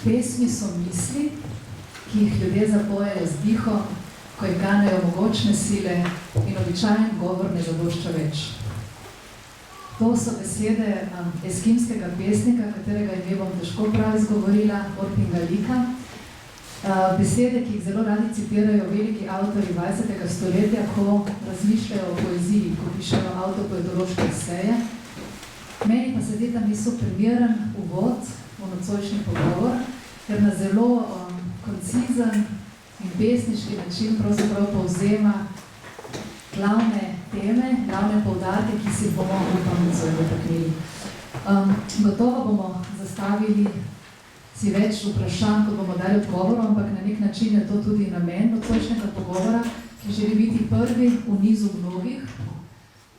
Pesmi so misli, ki jih ljudje zapojejo z dihom, ko jih ganejo mogočne sile in običajen govor ne zadošča več. To so besede eskimskega pesnika, katerega ime bom težko prav izgovorila, Orpinga Lika. Besede, ki jih zelo radi citirajo veliki avtori 20. stoletja, ko razmišljajo o poeziji, ko pišejo avtopoetološke eseje. Meni pa se zdi, da niso primeren uvod v nocojšnji pogovor, ker na zelo koncizen in pesniški način pravzaprav povzema glavne teme, glavne poudarke, ki si bomo upam nocoj dotaknili. Gotovo bomo zastavili si več vprašanj, kot bomo dali odgovorov, ampak na nek način je to tudi namen nocojšnjega pogovora, ki želi biti prvi v nizu mnogih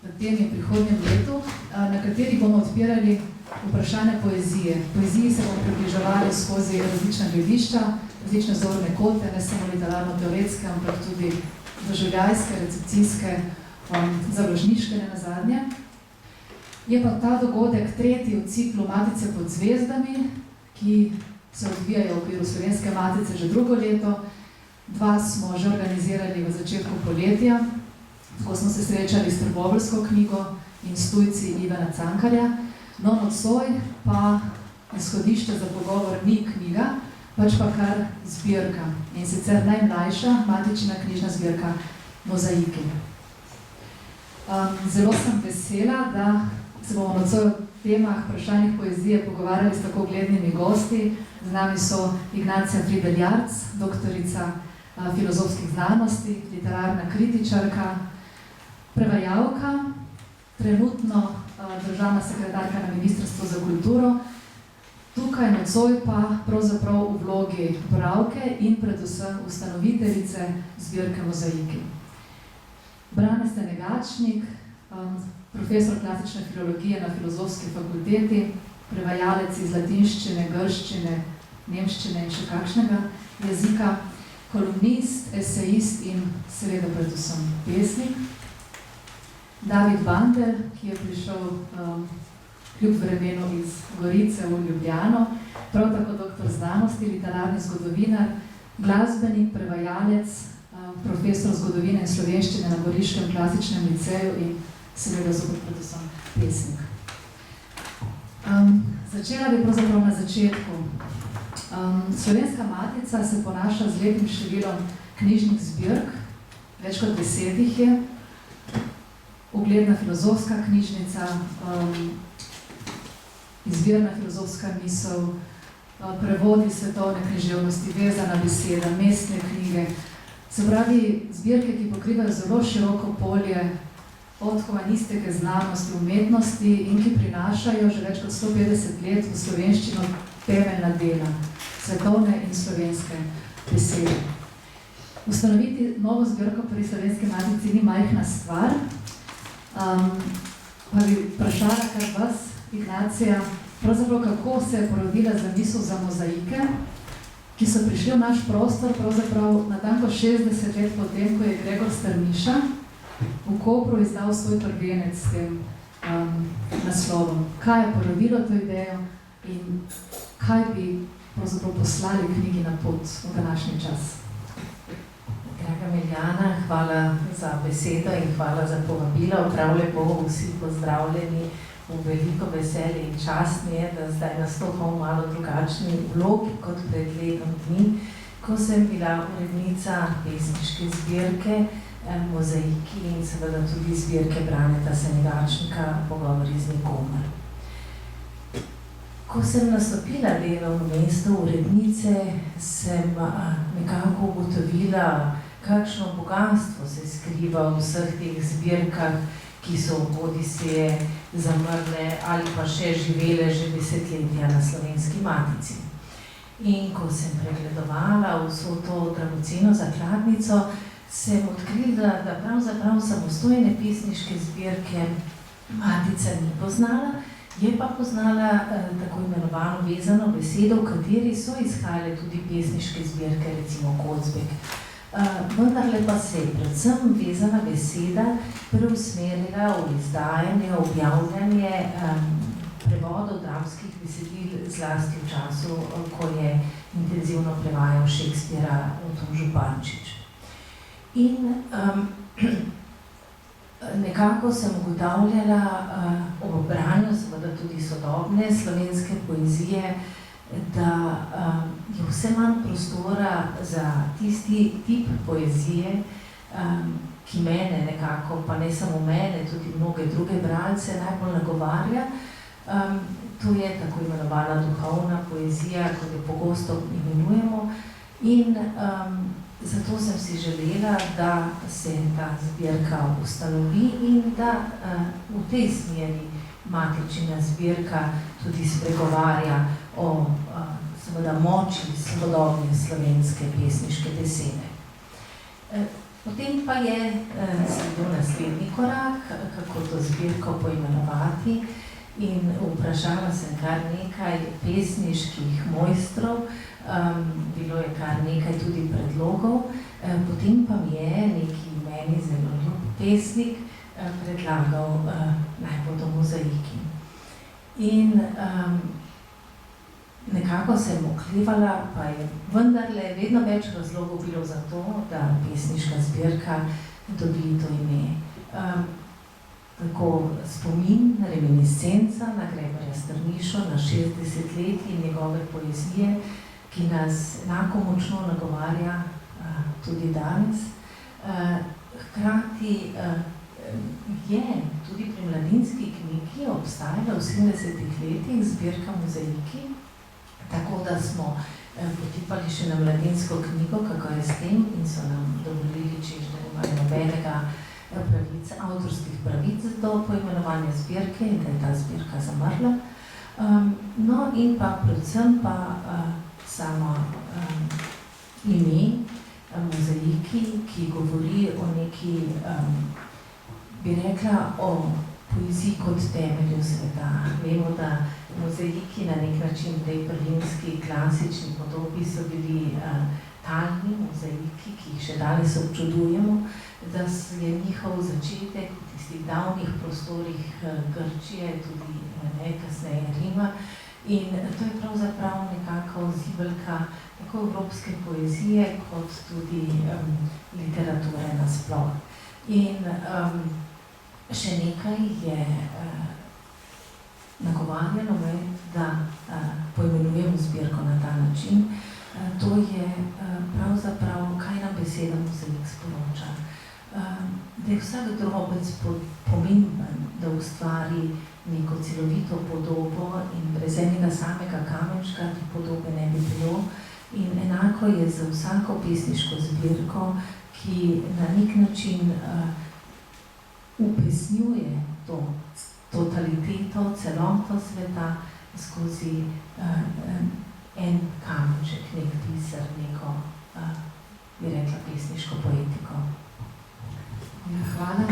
v tem in prihodnjem letu, na kateri bomo odpirali vprašanja poezije. Poeziji se bomo približevali skozi različna gledišča, različne zorne kote, ne samo literarno-teoretske, ampak tudi doživljajske, recepcijske, založniške nenazadnje. Je pa ta dogodek tretji v ciklu Matice pod zvezdami, ki se odvijajo v okviru Slovenske matice že drugo leto. Dva smo že organizirali v začetku poletja, tako smo se srečali s trboveljsko knjigo in s tujci Ivana Cankarja. No, nocoj pa izhodišče za pogovor ni knjiga, pač pa kar zbirka. In sicer najmlajša matičina knjižna zbirka Mozaiki. Zelo sem vesela, da se bomo nocoj o temah, vprašanjih poezije pogovarjali s tako glednimi gosti. Z nami so Ignacija Frideljarc, doktorica filozofskih znanosti, literarna kritičarka, prevajalka, trenutno državna sekretarka na Ministrstvu za kulturo, tukaj nocoj pa pravzaprav v vlogi bralke in predvsem ustanoviteljice zbirke Mozaiki. Brane Stenegačnik, profesor klasične filologije na Filozofski fakulteti, prevajalec iz latinščine, grščine, nemščine in še kakšnega jezika, kolumnist, esejist in seveda predvsem pesnik. David Bandelj, ki je prišel kljub vremenu iz Gorice v Ljubljano, prav tako doktor znanosti, literarni zgodovinar, glasbenik, prevajalec, profesor zgodovine in slovenščine na Goriškem klasičnem liceju in seveda zopet predvsem pesnik. Začela bi pravzaprav na začetku. Slovenska matica se ponaša z lepim številom knjižnih zbirk, več kot 10 jih je, ugledna filozofska knjižnica, izvirna filozofska misel, prevodi svetovne književnosti, vezana beseda, mestne knjige, se pravi zbirke, ki pokrivajo zelo široko polje od humanistike, znanosti, umetnosti in ki prinašajo že več kot 150 let v slovenščino temeljna dela, svetovne in slovenske besede. Ustanoviti novo zbirko pri Slovenski matici ni majhna stvar, pa bi vprašala kar vas, Ignacija, pravzaprav kako se je porodila zamisel za mozaike, ki so prišli v naš prostor pravzaprav natanko 60 let potem, ko je Gregor Strniša v Kopru izdal svoj prvenec s tem naslovom. Kaj je porodilo to idejo in kaj bi pravzaprav poslali knjigi na pot v današnji čas? Draga Miljana, hvala za besedo in hvala za povabilo. Prav lepo vsi pozdravljeni, v veliko veselje in čast mi je, da zdaj nastopam v malo drugačni vlogi kot pred letom dni, ko sem bila urednica pesniške zbirke Mozaiki in seveda tudi zbirke Braneta Stenegačnika Pogovori z nikomer. Ko sem nastopila delovno mesto urednice, sem nekako ugotovila, kakšno bogatstvo se skriva v vseh teh zbirkah, ki so bodisi zamrle ali pa še živele že desetletja na Slovenski matici. In ko sem pregledovala vso to dragoceno zakladnico, sem odkrila, da pravzaprav samostojne pesniške zbirke matica ni poznala, je pa poznala tako imenovano vezano besedo, v kateri so izhajale tudi pesniške zbirke, recimo Kocbek. Vendarle pa se je predvsem vezana beseda preusmerila v izdajanje, objavljanje prevodov dramskih besedil, zlasti v času, ko je intenzivno prevajal Shakespeara Oton Župančič. In nekako sem ugotavljala ob branju, seveda tudi sodobne slovenske poezije, da je vse manj prostora za tisti tip poezije, ki mene nekako, pa ne samo mene, tudi mnoge druge bralce najbolj nagovarja. To je tako imenovana duhovna poezija, kot jo pogosto imenujemo. In zato sem si želela, da se ta zbirka ustanovi in da v tej smeri matičina zbirka tudi spregovarja o seveda moči sodobne slovenske pesniške besede. Potem pa je sledil naslednji korak, kako to zbirko poimenovati, in vprašala sem kar nekaj pesniških mojstrov, bilo je kar nekaj tudi predlogov, potem pa mi je neki meni zelo ljub pesnik predlagal, naj bodo mozaiki. In nekako sem oklevala, pa je vendarle vedno več razlogov bilo za to, da pesniška zbirka dobi to ime. Tako spomin, reminiscenca na Gregorja Strnišo, na 60 letij njegove poezije, ki nas enako močno nagovarja tudi danes. Hkrati je tudi pri Mladinski knjigi obstajala v 70 letih zbirka Mozaiki, tako da smo potipali še na Mladinsko knjigo, kako je s tem, in so nam dovolili, češ da imajo nobenega avtorskih pravic do poimenovanja zbirke in da je ta zbirka zamrla. No in pa predvsem pa samo ime Mozaiki, ki govori o neki, bi rekla, o poeziji kot temelju sveta. Vemo, da mozaiki na nek način v tej prvinski klasični podobi so bili talni mozaiki, ki jih še danes občudujemo, da je njihov začetek v tistih davnih prostorih Grčije, tudi kasneje Rima. In to je pravzaprav nekako zibelka tako evropske poezije, kot tudi literature nasploh. In še nekaj je nagovarjalo me, da poimenujemo zbirko na ta način. To je pravzaprav, kaj nam beseda mozaik sporoča. Da je vsak drobec pomemben, da ustvari neko celovito podobo in brez enega samega kamenčka te podobe ne bi bilo. In enako je za vsako pesniško zbirko, ki na nek način upesnjuje to totaliteto, celoto sveta skozi en kamenček, nek biser, neko, bi rekla, pesniško poetiko. Hvala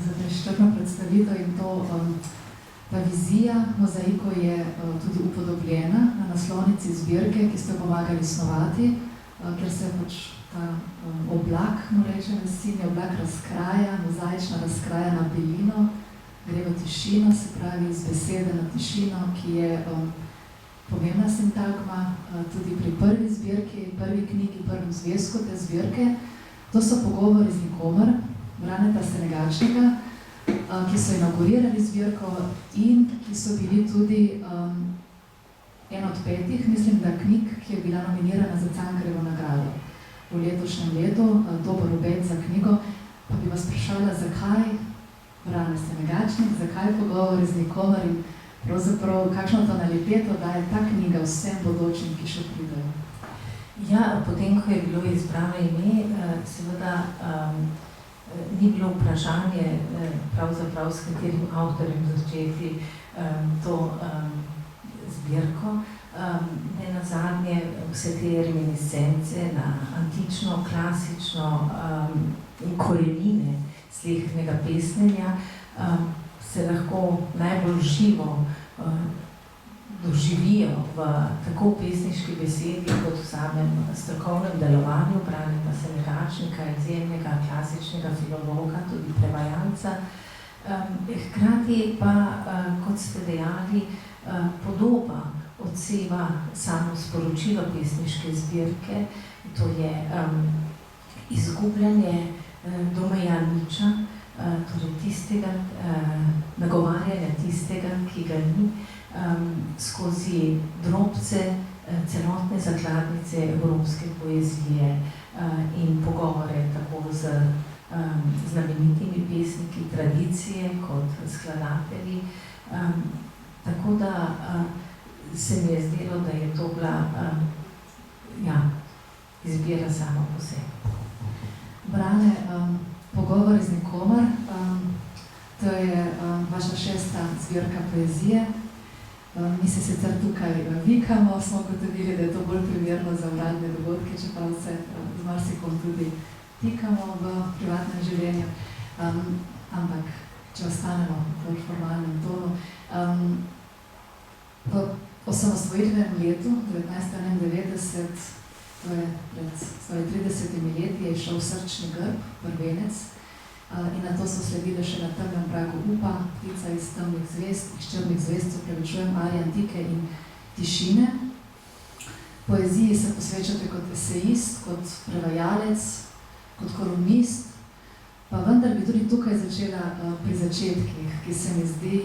za preštrpno predstavitev in to, ta vizija mozaikov je tudi upodobljena na naslovnici zbirke, ki ste pomagali snovati, ker se pač ta oblak, rečem, sinji oblak razkraja, mozaična razkrajena belino, gre v tišino, se pravi iz besede na tišino, ki je pomembna sintagma tudi pri prvi zbirki, prvi knjigi, prvem zvezku te zbirke. To so pogovori z nikomer, Braneta Senegačnega, ki so inaugurirali zbirko in ki so bili tudi en od 5, mislim, da knjig, ki je bila nominirana za Cankarjevo nagrado v letošnjem letu, dober obet za knjigo. Pa bi vas vprašala, zakaj Brane Senegačnik, zakaj pogovori z nikomer in pravzaprav kakšno tonaliteto daje ta knjiga vsem bodočim, ki še pridejo? Ja, potem, ko je bilo izbrano ime, seveda ni bilo vprašanje pravzaprav, s katerim avtorjem začeti to zbirko. Nenazadnje vse te reminiscence na antično, klasično korenine slehnega pesnenja se lahko najbolj živo doživijo v tako pesniški besedi, kot v samem strokovnem delovanju Braneta Senegačnika, izjemnega klasičnega filologa, tudi prevajalca. Hkrati pa, kot ste dejali, podoba odseva samo sporočilo pesniške zbirke, to je izgubljanje domeja niča, torej tistega, nagovarjanja tistega, ki ga ni, skozi drobce celotne zakladnice evropske poezije in pogovore tako z znamenitimi pesniki tradicije kot skladatelji. Tako da se mi je zdelo, da je to bila izbira sama po sebi. Brane, Pogovor iz nikomer, to je vaša 6. zbirka poezije. Mi se sicer tukaj vikamo, smo ugotovili, da je to bolj primerno za uradne dogodke, čeprav se z marsikom tudi tikamo v privatnem življenju. Ampak, če ostanemo v formalnem tonu, v osamosvojitvenem letu 1991, to je pred 30 leti, je šel Srčni grb, prvenec, in na to so sledile še Na temnem pragu upa, Ptica iz temnih zvezd, iz črnih zvezd, opravičujem, Arje antike in Tišine. Poeziji se posvečate kot esejist, kot prevajalec, kot kolumnist, pa vendar bi tudi tukaj začela pri začetkih, ki se mi zdi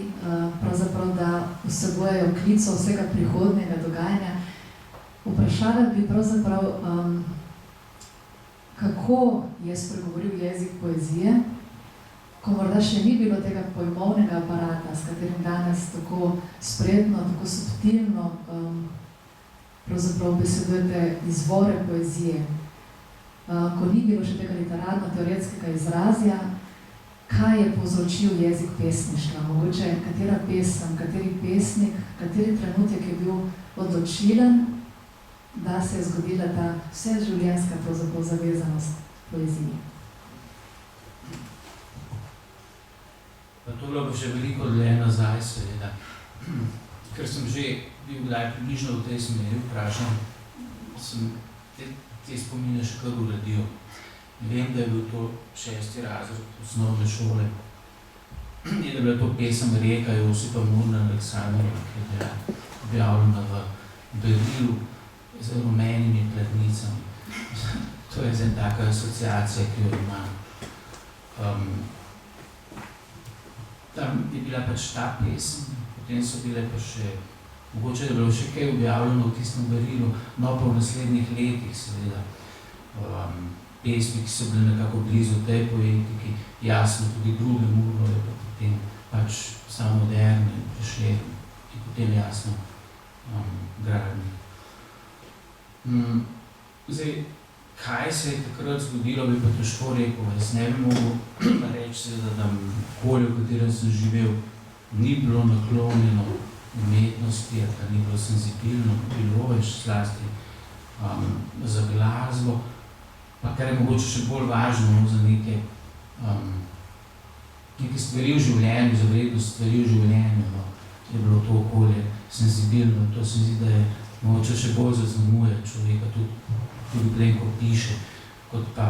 pravzaprav, da vsebujejo klico vsega prihodnjega dogajanja. Vprašala bi pravzaprav, kako je spregovoril jezik poezije, ko morda še ni bilo tega pojmovnega aparata, s katerim danes tako spretno, tako subtilno pravzaprav besedujete izvore poezije. Ko ni bilo še tega literarno-teoretskega izrazja, kaj je povzročil jezik pesništva? Mogoče katera pesem, kateri pesnik, kateri trenutek je bil odločilen, da se je zgodila ta vseživljenjska pravzaprav zavezanost poeziji. Pa to bilo pa še veliko dlje nazaj, seveda. Ker sem že bil kdaj približno v tej smeri vprašan, sem te spomine še kar uredil. Vem, da je bil to 6. razred osnovne šole. In da je bila to pesem Reka Josipa Murna Aleksandrova, ki je bila objavljena v berilu z rumenimi platnicami. To je zdaj taka asociacija, ki jo imam. Tam je bila pač ta pesem, potem so bile pa še, mogoče je bilo še kaj objavljeno v tistem berilu, no pa v naslednjih letih seveda pesmi, ki so bile nekako blizu tej poetiki, jasno tudi druge Murno je pa potem pač samo moderne in Prešeren in potem jasno Gradnik. Zdaj, kaj se je takrat zgodilo, bi pa težko rekel. Jaz ne bi mogel reči, da okolje, v katerem sem živel, ni bilo naklonjeno umetnosti, ali pa ni bilo senzibilno, bilo je zlasti za glasbo, pa kar je mogoče še bolj važno za neke stvari v življenju, za vrednost stvari v življenju, je bilo to okolje senzibilno. To se zdi, da je mogoče še bolj zaznamuje človeka, tudi glede, ko piše, kot pa,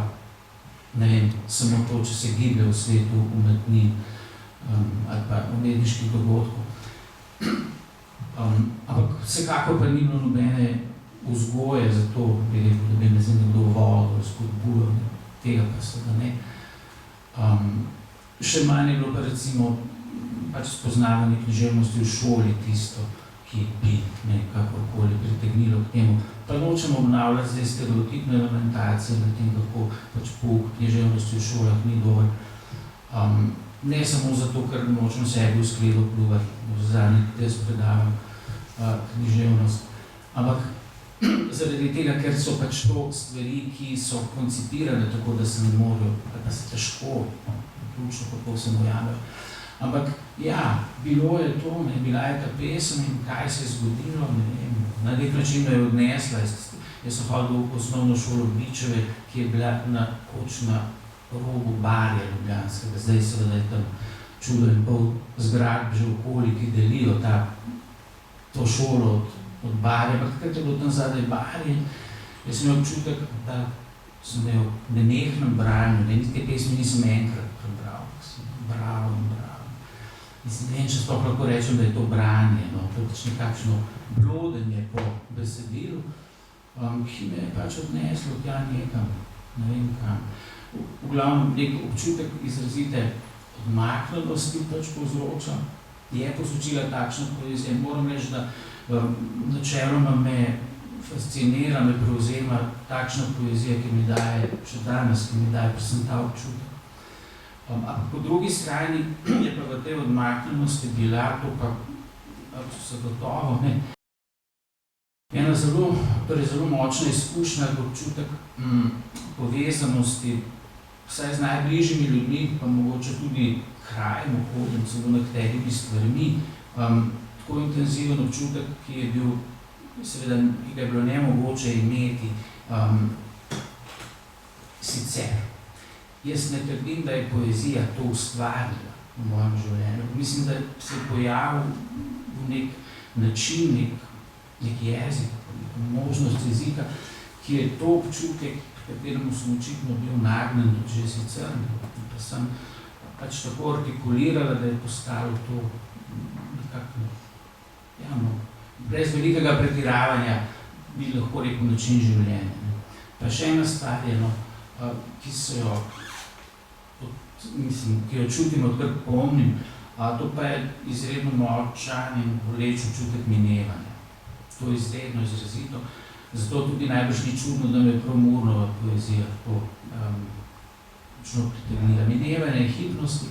ne vem, samo to, če se giblje v svetu umetnin ali pa umetniških dogodkov. Ampak vsekakor pa ni bilo nobene vzgoje za to, bi rekel, da bi me zdaj nekdo vodil, spodbujal, tega pa seveda ne. Še manj je bilo pa recimo pač spoznavanje književnosti v šoli tisto, ki bi kakorkoli pritegnilo k temu. Pa nočemo obnavljati zdaj stereotipne elementacije na tem, kako pač pouk književnosti v šolah ni dovolj. Ne samo zato, ker nočem sebi v skledo pljuvati, v zadnjih, da jaz predavam književnost, ampak zaradi tega, ker so pač to stvari, ki so koncipirane tako, da se ne morajo, pa se težko, ključno, kako se mojajo. Ampak ja, bilo je to, bila je ta pesem in kaj se je zgodilo, ne vem, na nek način me je odnesla. Jaz sem hodil v osnovno šolo Bičeve, ki je bila na robu Barja ljubljanskega. Zdaj seveda je tam čudo in pol zgradb že okoli, ki delijo to šolo od Barja, ampak takrat je bilo tam zadaj Barje. Jaz sem imel občutek, da sem imel nenehnem branju, te pesmi nisem enkrat prebral, sem bral in bral. Mislim, ne vem, če sploh lahko rečem, da je to branje, no, to je pač nekakšno blodenje po besedilu, ki me je pač odneslo tja nekam, ne vem kam. V glavnem nek občutek izrazite odmaknjenosti pač povzroča, je povzročila takšna poezija. Moram reči, da načeloma me fascinira, me prevzema takšna poezija, ki mi daje, še danes, ki mi daje predvsem ta občutek. Po drugi strani je pa v tej odmaknjenosti bila, to pa zagotovo, ena zelo močna izkušnja, občutek povezanosti, vsaj z najbližjimi ljudmi, pa mogoče tudi krajem, okoljem, celo nekaterimi stvarmi, tako intenziven občutek, ki je bil, seveda, ki ga je bilo nemogoče imeti sicer. Jaz ne trdim, da je poezija to ustvarila v mojem življenju. Mislim, da se je pojavil v nek način, nek jezik, možnost jezika, ki je to občutek, kateremu sem očitno bil nagnjen tudi že sicer, pa sem pač tako artikulirala, da je postalo to nekako, brez velikega pretiravanja bi lahko rekel način življenja. Pa še ena stvar je, ki se jo, ki jo čutim, odkar pomnim, to pa je izredno močan in boleč občutek minevanja. To je izredno izrazito. Zato tudi najbrž ni čudno, da me je prav Murnova poezija tako pritegnila. Minevanje in hitnosti,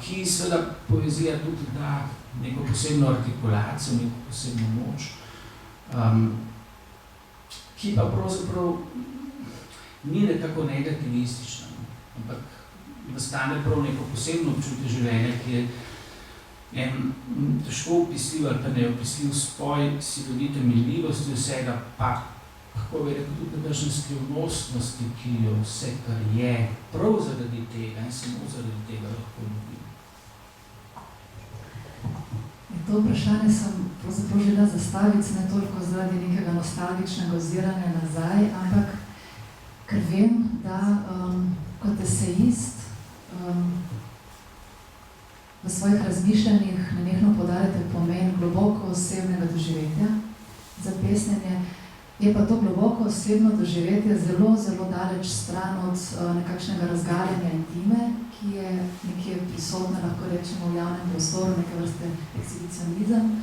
ki seveda poezija tudi da neko posebno artikulacijo, neko posebno moč, ki pa pravzaprav ni nekako negativistična, ampak nastane prav neko posebno občutje življenja, ki je en težko opisljiv ali pa neopisljiv spoj silovite minljivosti vsega, pa kako bi rekel tudi nekakšne skrivnostnosti, ki jo vse, kar je, prav zaradi tega in samo zaradi tega lahko ljubim. To vprašanje sem pravzaprav želela zastaviti ne toliko zaradi nekega nostalgičnega oziranja nazaj, ampak ker vem, da kot esejist v svojih razmišljanjih nenehno poudarjate pomen globoko osebnega doživetja za pesnjenje. Je pa to globoko osebno doživetje zelo, zelo daleč stran od nekakšnega razgaljenja intime, ki je nekje prisotna, lahko rečemo, v javnem prostoru, neke vrste ekshibicionizem,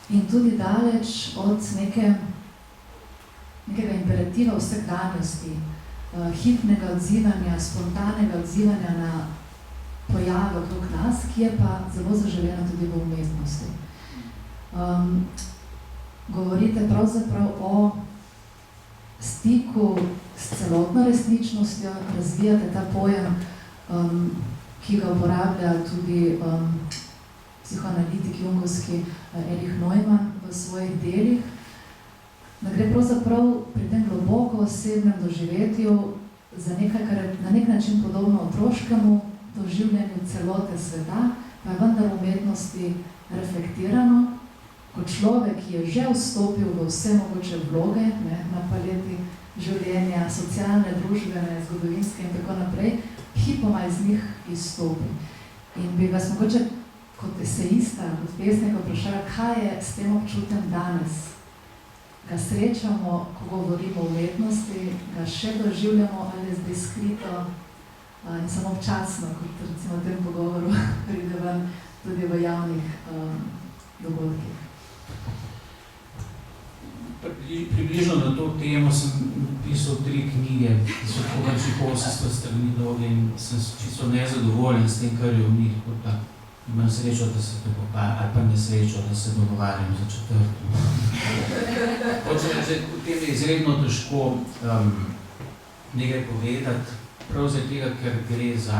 in tudi daleč od nekega imperativa vsakdanjosti, hipnega odzivanja, spontanega odzivanja na pojave okrog nas, ki je pa zelo zaželena tudi v umetnosti. Govorite pravzaprav o stiku s celotno resničnostjo, razvijate ta pojem, ki ga uporablja tudi psihoanalitik jungovski Erich Neumann v svojih delih, da gre pravzaprav pri tem globoko osebnem doživetju za nekaj, kar je na nek način podobno otroškemu doživljanju celote sveta, pa je vendar v umetnosti reflektirano, kot človek, ki je že vstopil v vse mogoče vloge, na paleti življenja, socialne, družbene, zgodovinske in tako naprej, hipoma iz njih izstopi. In bi vas mogoče kot esejista, kot pesnika vprašala, kaj je s tem občutjem danes? Ga srečamo, ko govorimo o umetnosti, ga še doživljamo ali je zdaj skrito in samo občasno, kot recimo v tem pogovoru pride ven tudi v javnih dogodkih. Približno na to temo sem napisal 3 knjige, ki so površih 800 strani dolge in sem čisto nezadovoljen s tem, kar je v njih, kot da imam srečo, da se ali pa nesrečo, da se dogovarjam za 4. V tem je izredno težko nekaj povedati, prav zaradi tega, ker gre za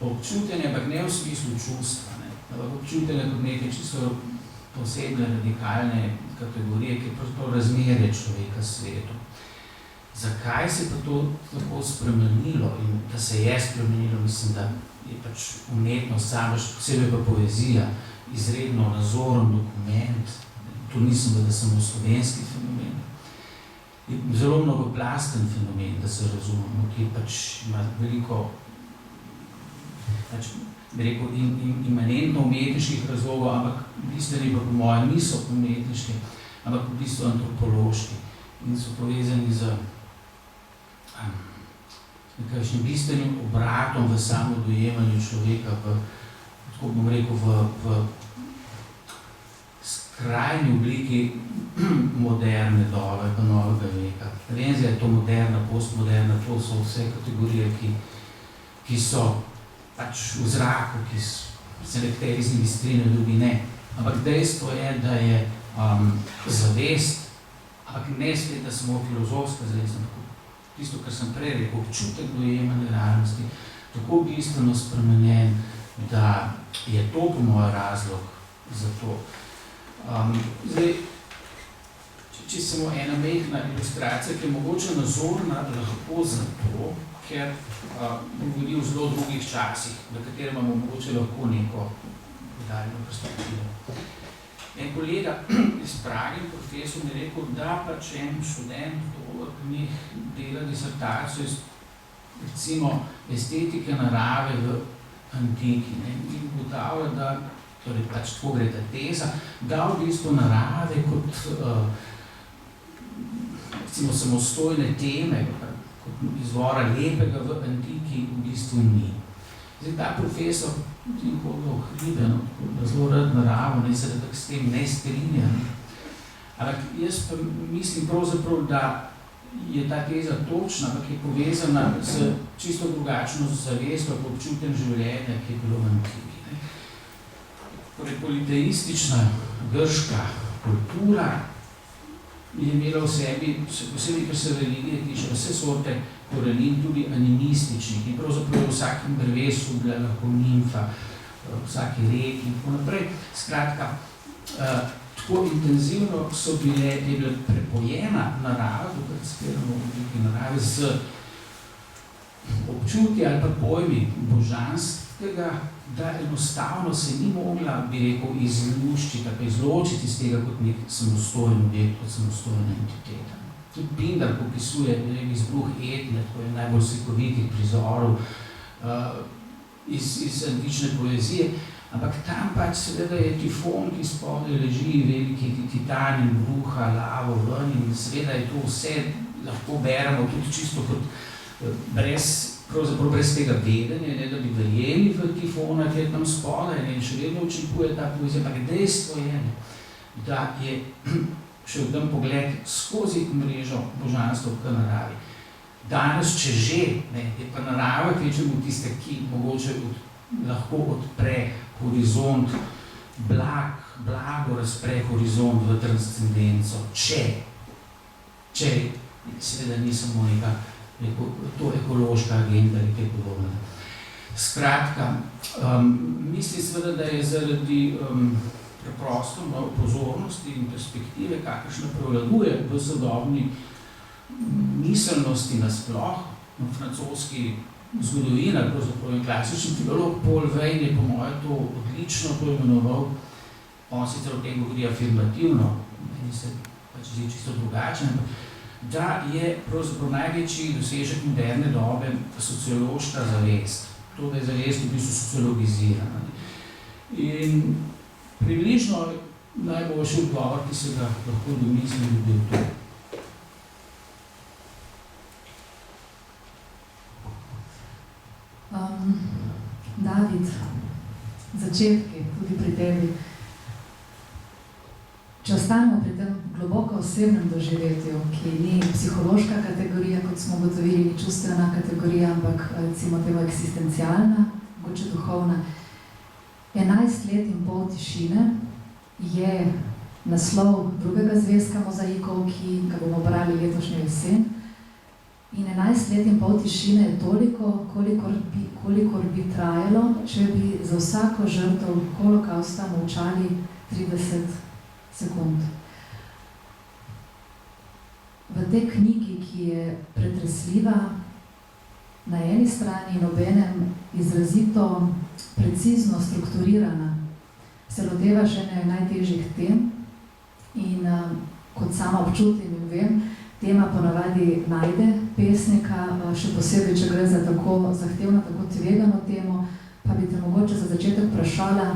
občutenje, ampak ne v smislu čustva, ampak občutenje kot nekaj čisto posebne, radikalne kategorije, ki je pravzaprav razmerje človeka s svetom. Zakaj se pa to tako spremenilo in da se je spremenilo, mislim, da je pač umetnost sama, še posebej pa poezija, izredno nazoren dokument, to nisem da samo slovenski fenomen, je zelo mnogoplasten fenomen, da se razumemo, ki pač ima veliko pač, bi rekel, imanentno umetniških razlogov, ampak bistveni pa po mojem niso umetniški, ampak v bistvu antropološki in so povezani z nekakšnim bistvenim obratom v samodojemanju človeka, tako bom rekel, v skrajni obliki moderne dobe, pa novega veka. Ne vem, zdaj je to moderna, postmoderna, to so vse kategorije, ki so pač v zraku, ki se nekateri z njimi strinjajo, drugi ne. Ampak dejstvo je, da je zavest, ampak ne spet, da samo filozofska zavest, tisto, kar sem prej rekel, občutek dojemanja realnosti, tako bistveno spremenjen, da je to po moj razlog za to. Zdaj, če samo ena mehna ilustracija, ki je mogoče nazorna lahko zato, ker govori o zelo drugih časih, v katerem imamo mogoče lahko neko daljno perspektivo. En kolega iz Prage, profesor, mi je rekel, da pa če en študent v njih dela disertacijo iz, recimo, estetike narave v antiki, in ugotavlja, da torej pač tako gre ta teza, da v bistvu narave kot recimo samostojne teme, kot izvora lepega v antiki v bistvu ni. Zdaj, ta profesor je hodil hribeno, zelo rad naravo, ne se da s tem ne strinja. Ampak jaz pa mislim pravzaprav, da je ta teza točna, ampak je povezana z čisto drugačno zavestjo, občutjem življenja, ki je bilo v antiki. Torej, politeistična grška kultura je imela v sebi, posebej, ker se religije tiče, vse sorte korenin, tudi animističnih, in pravzaprav v vsakem drevesu bila lahko nimfa, vsaki reki in tako naprej. Skratka, tako intenzivno je bila prepojena narava, tukaj spiramo v obliki narave, z občutji ali pa pojmi božanskega, da enostavno se ni mogla, bi rekel, izluščiti, izločiti iz tega kot nek samostojen objekt, kot samostojna entiteta. Tudi Pindar popisuje izbruh Etne, to je najbolj slikovitih prizorov iz antične poezije, ampak tam pač seveda je tifon, ki spodaj leži, veliki titan in bruha, lavo ven, in seveda je to vse, lahko beremo tudi čisto kot pravzaprav brez tega vedenja, ne da bi verjeli v tifona, ki je tam spodaj, in še vedno učinkuje ta poezija, ampak dejstvo je, da je še v tem pogled skozi mrežo božanstva v naravi. Danes, če že, je pa narava kvečemu tiste, ki mogoče lahko odpre horizont, blago razpre horizont v transcendenco, če seveda ni samo neka to ekološka agenda ali kaj podobne. Skratka, mislim seveda, da je zaradi preprosto pozornosti in perspektive, kakršna prevladuje v sodobni miselnosti nasploh, francoski zgodovinar, pravzaprav klasični filolog Paul Veyne je po moje to odlično poimenoval, on sicer o tem govori afirmativno, meni se pač zdi čisto drugačen, da je pravzaprav največji dosežek moderne dobe sociološka zavest. To, da je zavest v bistvu sociologizirana. In približno najboljši odgovor, ki se ga lahko domislim, je bil to. David, začetki tudi pri tebi. Če ostanemo pri tem globoko osebnem doživetju, ki ni psihološka kategorija, kot smo ugotovili, ni čustvena kategorija, ampak recimo temu eksistencialna, mogoče duhovna. 11 let in pol tišine je naslov drugega zvezka Mozaikov, ki ga bomo brali letošnjo jesen. In 11 let in pol tišine je toliko, kolikor bi trajalo, če bi za vsako žrtev holokausta molčali 30 sekund. V tej knjigi, ki je pretresljiva, na eni strani in obenem izrazito precizno strukturirana, se loteva še ene najtežjih tem in kot sama občutim in vem, tema ponavadi najde pesnika, še posebej, če gre za tako zahtevno, tako tvegano temo, pa bi mogoče za začetek vprašala,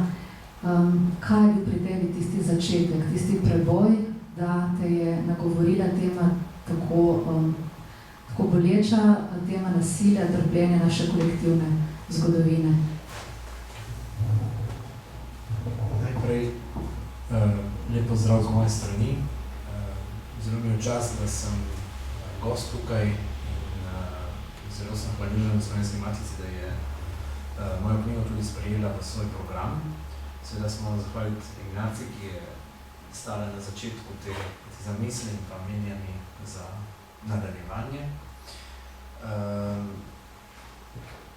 kaj je bil pri tebi tisti začetek, tisti preboj, da te je nagovorila tema tako boleča, tema nasilja, trpljenja naše kolektivne zgodovine. Najprej lep pozdrav z moje strani. Zelo mi je čast, da sem gost tukaj in zelo sem hvaležen Slovenski matici, da je mojo knjigo tudi sprejela v svoj program. Seveda smo zahvaliti Ignaciji, ki je stala na začetku te zamisli in pa menjami za nadaljevanje.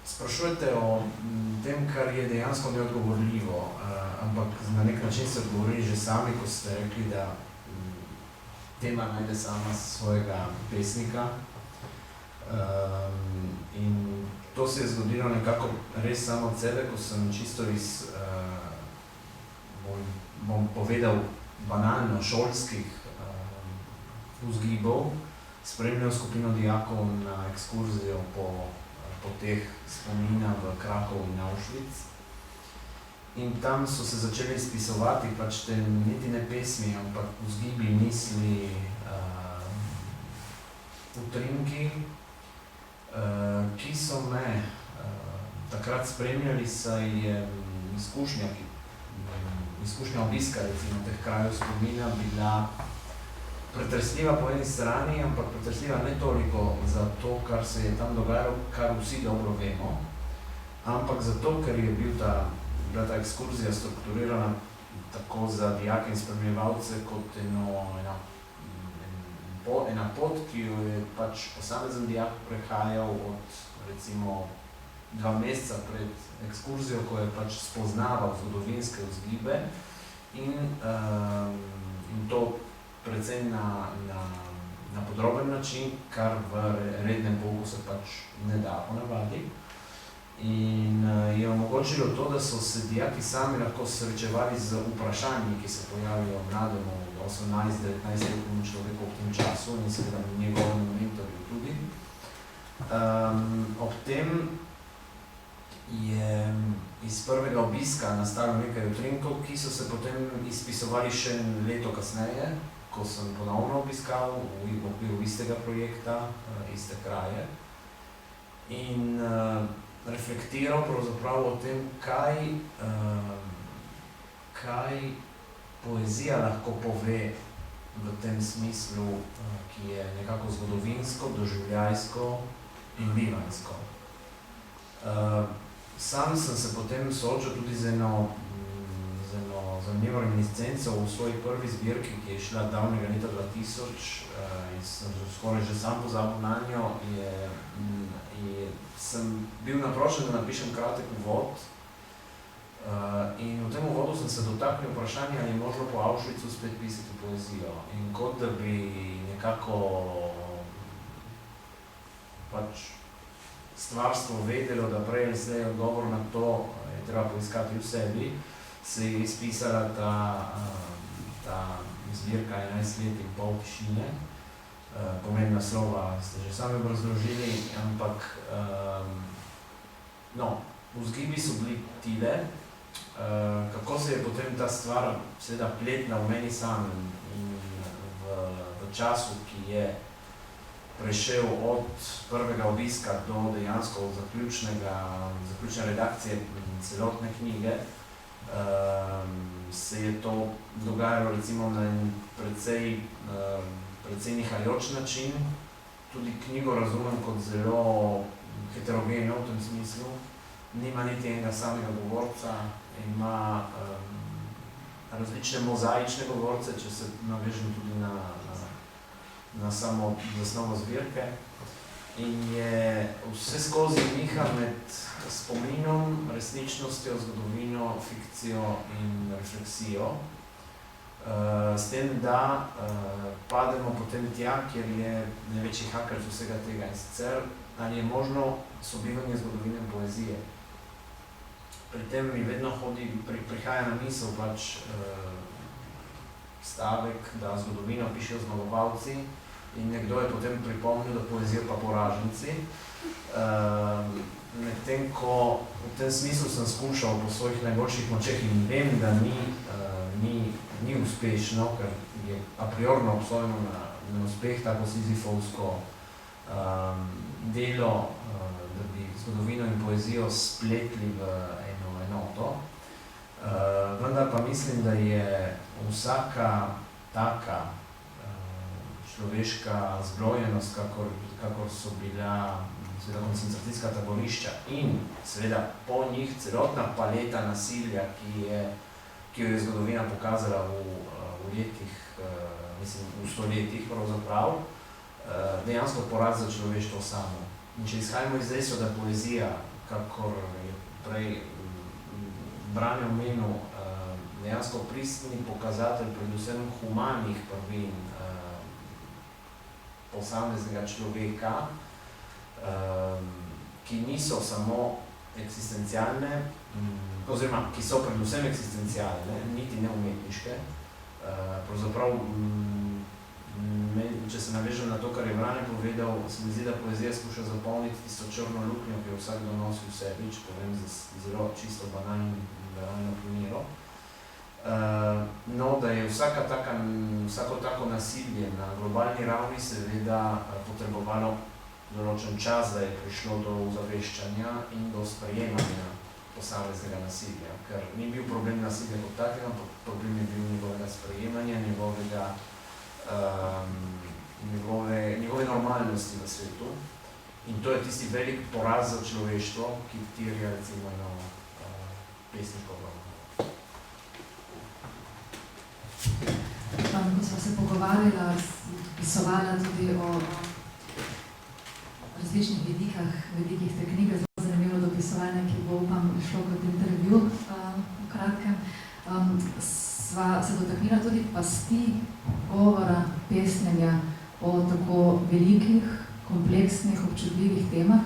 Sprašujete o tem, kar je dejansko neodgovorljivo, ampak na nek način ste odgovorili že sami, ko ste rekli, da tema najde sama svojega pesnika. In to se je zgodilo nekako res samo od sebe, ko sem čisto iz, bom povedal, banalno šolskih vzgibov spremljal skupino dijakov na ekskurzijo po teh spomina v Krakow in Auschwitz. In tam so se začeli spisovati pač te niti ne pesmi, ampak vzgibi, misli, utrinki, ki so me takrat spremljali, saj je izkušnja obiska recimo teh krajev spomina bila pretresljiva po eni strani, ampak pretresljiva ne toliko za to, kar se je tam dogajalo, kar vsi dobro vemo, ampak zato, ker je bila ta ekskurzija strukturirana tako za dijake in spremljevalce kot ena pot, ki jo je pač posamezen dijak prehajal od recimo 2 meseca pred ekskurzijo, ko je pač spoznaval zgodovinske vzgibe in to predvsem na podroben način, kar v rednem pouku se pač ne da ponavadi. In je omogočilo to, da so se dijaki sami lahko srečevali z vprašanji, ki se pojavijo mlademu 18-19-letnemu človeku v tem času in seveda njegovemu mentorju tudi. Ob tem je iz prvega obiska nastalo nekaj utrinkov, ki so se potem izpisovali še leto kasneje, ko sem ponovno obiskal v okviru istega projekta, iste kraje. In reflektiral pravzaprav o tem, kaj poezija lahko pove v tem smislu, ki je nekako zgodovinsko, doživljajsko in bivanjsko. Sam sem se potem soočil tudi z eno zanimivo reminiscenco v svoji prvi zbirki, ki je šla davnega leta 2000, in sem skoraj že sam pozabil na njo, sem bil naprošen, da napišem kratek uvod. In v tem uvodu sem se dotaknil vprašanja, ali je možno po Auschwitzu spet pisati poezijo. In kot da bi nekako pač stvarstvo vedelo, da prej ali slej odgovor na to je treba poiskati v sebi, se je izpisala ta zbirka 11 let in pol tišine. Pomen naslova ste že sami obrazložili, ampak vzgibi so bili tile, kako se je potem ta stvar seveda pletla v meni samem in v času, ki je prešel od prvega obiska do dejansko zaključne redakcije celotne knjige, se je to dogajalo recimo na en precej nihajoč način. Tudi knjigo razumem kot zelo heterogeno v tem smislu. Nima niti enega samega govorca, ima različne mozaične govorce, če se navežem tudi na samo zasnovo zbirke. In je vse skozi niha med spominom, resničnostjo, zgodovino, fikcijo in refleksijo. S tem, da pademo potem tja, kjer je največji haker vsega tega. In sicer, ali je možno sobivanje zgodovine poezije. Pri tem mi vedno prihaja na misel pač stavek, da zgodovino pišejo zmagovalci in nekdo je potem pripomnil, da poezijo pa poraženci. medtem ko v tem smislu sem skušal po svojih najboljših močeh in vem, da ni uspešno, ker je a priorno obsojeno na neuspeh, tako sizifovsko delo, da bi zgodovino in poezijo spletli v eno enoto. Vendar pa mislim, da je vsaka taka človeška zbrojenost, kakor so bila seveda koncentracijska taborišča in seveda po njih celotna paleta nasilja, ki jo je zgodovina pokazala v letih, mislim, v stoletjih pravzaprav, dejansko poraz za človeštvo samo. In če izhajamo iz dejstva, da poezija, kakor je prej Brane omenil, dejansko pristni pokazatelj predvsem humanih prvin posameznega človeka, ki niso samo eksistencialne, oziroma ki so predvsem eksistencialne, niti ne umetniške. Pravzaprav, če se navežem na to, kar je Brane povedal, se mi zdi, da poezija skuša zapolniti tisto črno luknjo, ki jo vsakdo nosi v sebi, če povem zelo čisto banalno primero. No, da je vsako tako nasilje na globalni ravni seveda potrebovalo določen čas, da je prišlo do ozaveščanja in do sprejemanja posameznega nasilja, ker ni bil problem nasilja kot takega, ampak problem je bil njegovega sprejemanja, njegove normalnosti v svetu. In to je tisti velik poraz za človeštvo, ki terja recimo eno pesniško obravnavo. Ko sva se pogovarjala, pisovala tudi o različnih vidikih te knjige, zelo zanimivo dopisovanje, ki bo, upam, šlo kot intervju v kratkem, sva se dotaknila tudi pasti govora, pesnjenja o tako velikih, kompleksnih, občutljivih temah.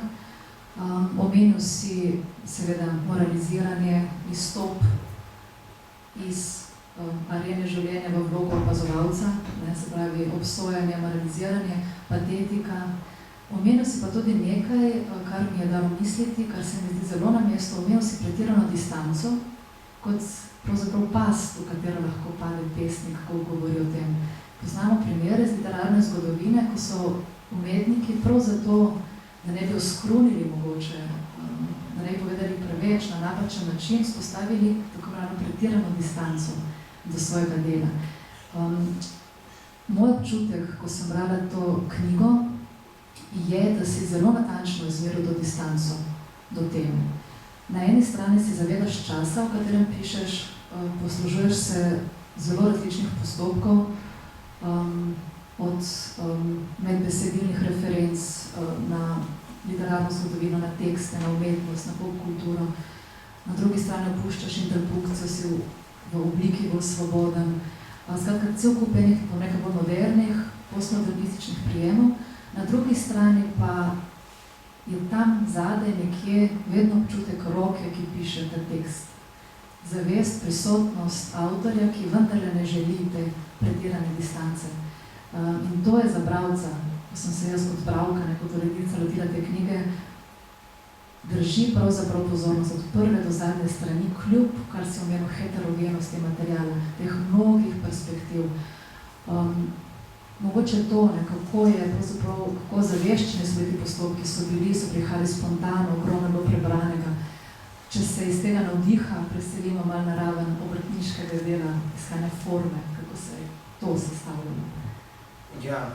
Omenil si seveda moraliziranje, izstop iz arene življenja v vlogo opazovalca, se pravi obsojanje, moraliziranje, patetika. Omenil si pa tudi nekaj, kar mi je dalo misliti, kar se mi zdi zelo na mestu. Omenil si pretirano distanco, kot pravzaprav past, v katero lahko pade pesnik, ko govori o tem. Poznamo primere iz literarne zgodovine, ko so umetniki prav zato, da ne bi oskrunili mogoče, da ne bi povedali preveč, na napačen način, spostavili tako imenovano pretirano distanco do svojega dela. Moj občutek, ko sem brala to knjigo, je, da si zelo natančno izmeril to distanco do teme. Na eni strani si zavedaš časa, v katerem pišeš, poslužuješ se zelo različnih postopkov, od medbesedilnih referenc na literarno zgodovino, na tekste, na umetnost, na popkulturo. Na drugi strani opuščaš interpunkcijo, si v obliki bolj svoboden. Skratka, cel kup enih, nekaj bolj modernih, postmodernističnih prijemov. Na drugi strani pa je tam zadaj nekje vedno občutek roke, ki piše ta tekst. Zavest, prisotnost avtorja, ki vendarle ne želi te pretirane distance. In to je za bralca, ko sem se jaz kot bralka, kot urednica lotila te knjige, drži pravzaprav pozornost od prve do zadnje strani, kljub, kar si omenil, heterogenosti materijala, teh mnogih perspektiv. Mogoče to, kako je pravzaprav, kako zaveščeni so ti postopki so prihajali spontano, ogromno bilo prebranega. Če se iz tega navdiha preselimo malo na raven obrtniškega dela, iskanja forme, kako se je to sestavljalo. Ja,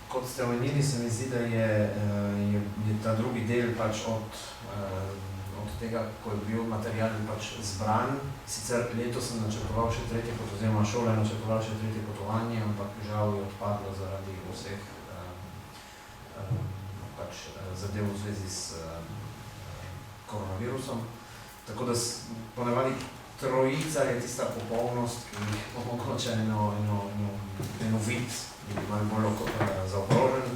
kot ste omenili, se mi zdi, da je ta drugi del pač od tega, ko je bil material pač zbran. Sicer letos sem načrtoval še tretje potovanje, oziroma šola je načrtoval še tretje potovanje, ampak žal je odpadlo zaradi vseh pač zadev v zvezi s koronavirusom. Tako da ponavadi trojica je tista popolnost, ki omogoča eno vid, je malo bolj zaokrožen.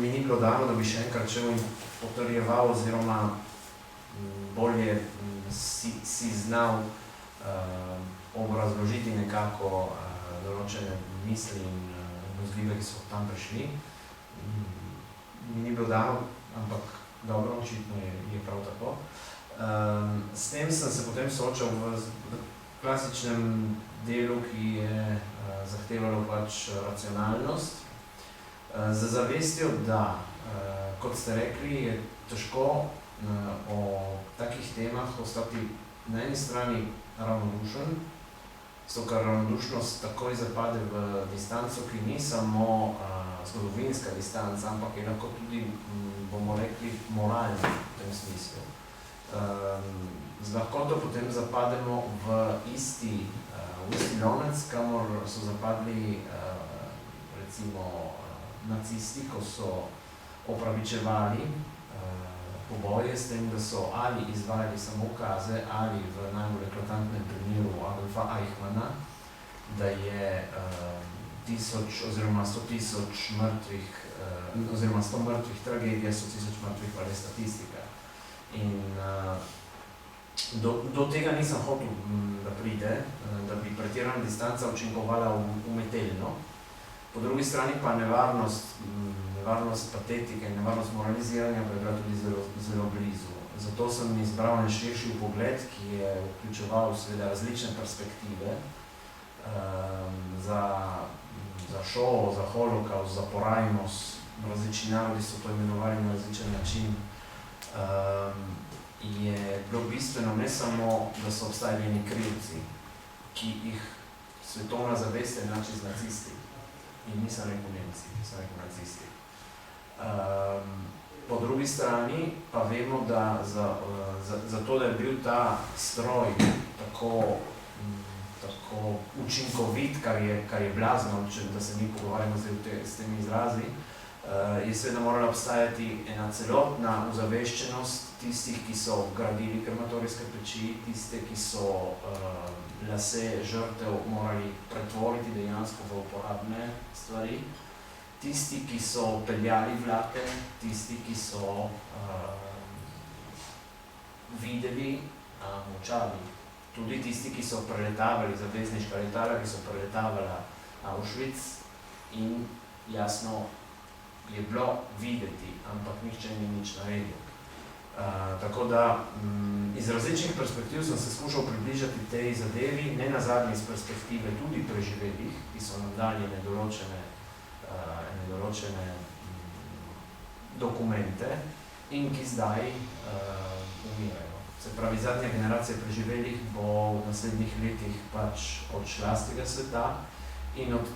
Mi ni bilo dano, da bi še enkrat šel in potrjeval, oziroma bolje si znal obrazložiti nekako določene misli in grozljive, ki so tam prišli. Mi ni bilo dano, ampak dobro, očitno je prav tako. S tem sem se potem soočal v klasičnem delu, ki je zahtevalo pač racionalnost, z zavestjo, da, kot ste rekli, je težko o takih temah ostati na eni strani ravnodušen, zato ker ravnodušnost takoj zapade v distanco, ki ni samo zgodovinska distanca, ampak je lahko tudi, bomo rekli, moralna v tem smislu. Z lahkoto potem zapademo v isti lonec, kamor so zapadli recimo nacisti, ko so opravičevali poboje s tem, da so ali izvajali samo ukaze, ali v najbolj eklatantnem primeru Adolfa Eichmanna, da je 1000 oziroma 100.000 mrtvih, oziroma 100 mrtvih tragedija, 100.000 mrtvih pa je statistika. In do tega nisem hotel, da pride, da bi pretirana distanca učinkovala umetelno. Po drugi strani pa nevarnost patetike in nevarnost moraliziranja pa je bila tudi zelo blizu. Zato sem izbral en širši pogled, ki je vključeval seveda različne perspektive za šolo, za holokaust, za porajnost. Različni narodi so to imenovali na različen način. Je bilo bistveno ne samo, da so obstajali eni krivci, ki jih svetovna zavest enači z nacisti. In nisem rekel Nemci, nisem rekel nacisti. Po drugi strani pa vemo, da za to, da je bil ta stroj tako učinkovit, kar je blazno, da se mi pogovarjamo s temi izrazi, je seveda morala obstajati ena celotna ozaveščenost tistih, ki so gradili krematorijske peči, tiste, ki so lase žrtev morali pretvoriti dejansko v uporabne stvari, tisti, ki so peljali vlake, tisti, ki so videli, molčali, tudi tisti, ki so preletavali zavezniška letala, ki so preletavala Auschwitz in jasno je bilo videti, ampak nihče ni nič naredil. Tako da iz različnih perspektiv sem se skušal približati tej zadevi, ne nazadnje iz perspektive tudi preživelih, ki so nam dali nedoločene dokumente in ki zdaj umirajo. Se pravi, zadnja generacija preživelih bo v naslednjih letih pač odšla z tega sveta in od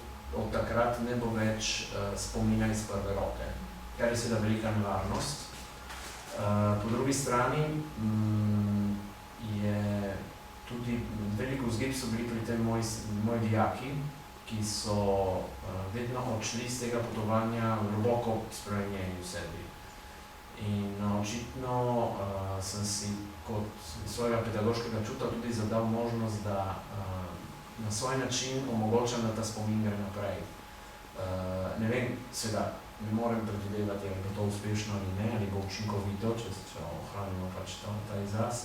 takrat ne bo več spomina iz prve roke, kar je seveda velika nevarnost. Po drugi strani je tudi veliko vzgib so bili pri tem moji dijaki, ki so vedno odšli z tega potovanja globoko spremenjeni v sebi. In očitno sem si kot svojega pedagoškega čuta tudi zadal možnost, da na svoj način omogočam, da ta spomin gre naprej. Ne vem, seveda, ne morem predvidevati, ali bo to uspešno ali ne, ali bo učinkovito, če ohranimo pač ta izraz.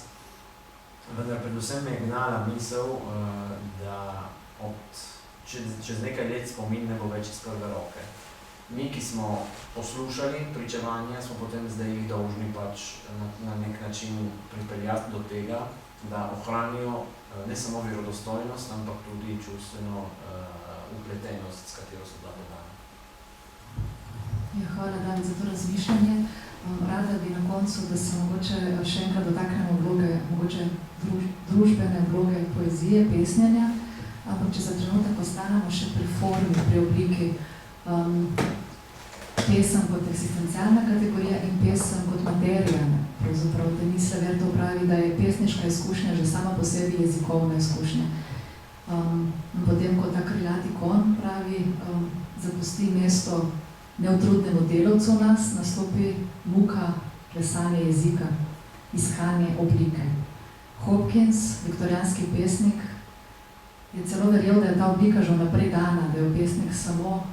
Vendar predvsem me je gnala misel, da čez nekaj let spomin ne bo več iz prve roke. Mi, ki smo poslušali pričevanja, smo potem zdaj jih dolžni pač na nek način pripeljati do tega, da ohranijo ne samo verodostojnost, ampak tudi čustveno upletenost, s katero so bila podana. Ja, hvala, Dan, za to razmišljanje. Rada bi na koncu, da se mogoče še enkrat dotaknemo vloge, mogoče družbene vloge poezije, pesnjenja, ampak če za trenutek ostanemo še pri formi, pri obliki, pesem kot eksistencialna kategorija in pesem kot materija. Pravzaprav Denis Levertov pravi, da je pesniška izkušnja že sama po sebi jezikovna izkušnja. Potem, ko ta krilati kon pravi, zapusti mesto neutrudnemu delavcu v nas, nastopi muka, klesanje jezika, iskanje oblike. Hopkins, viktorijanski pesnik, je celo verjel, da je ta oblika že vnaprej dana, da je pesnik samo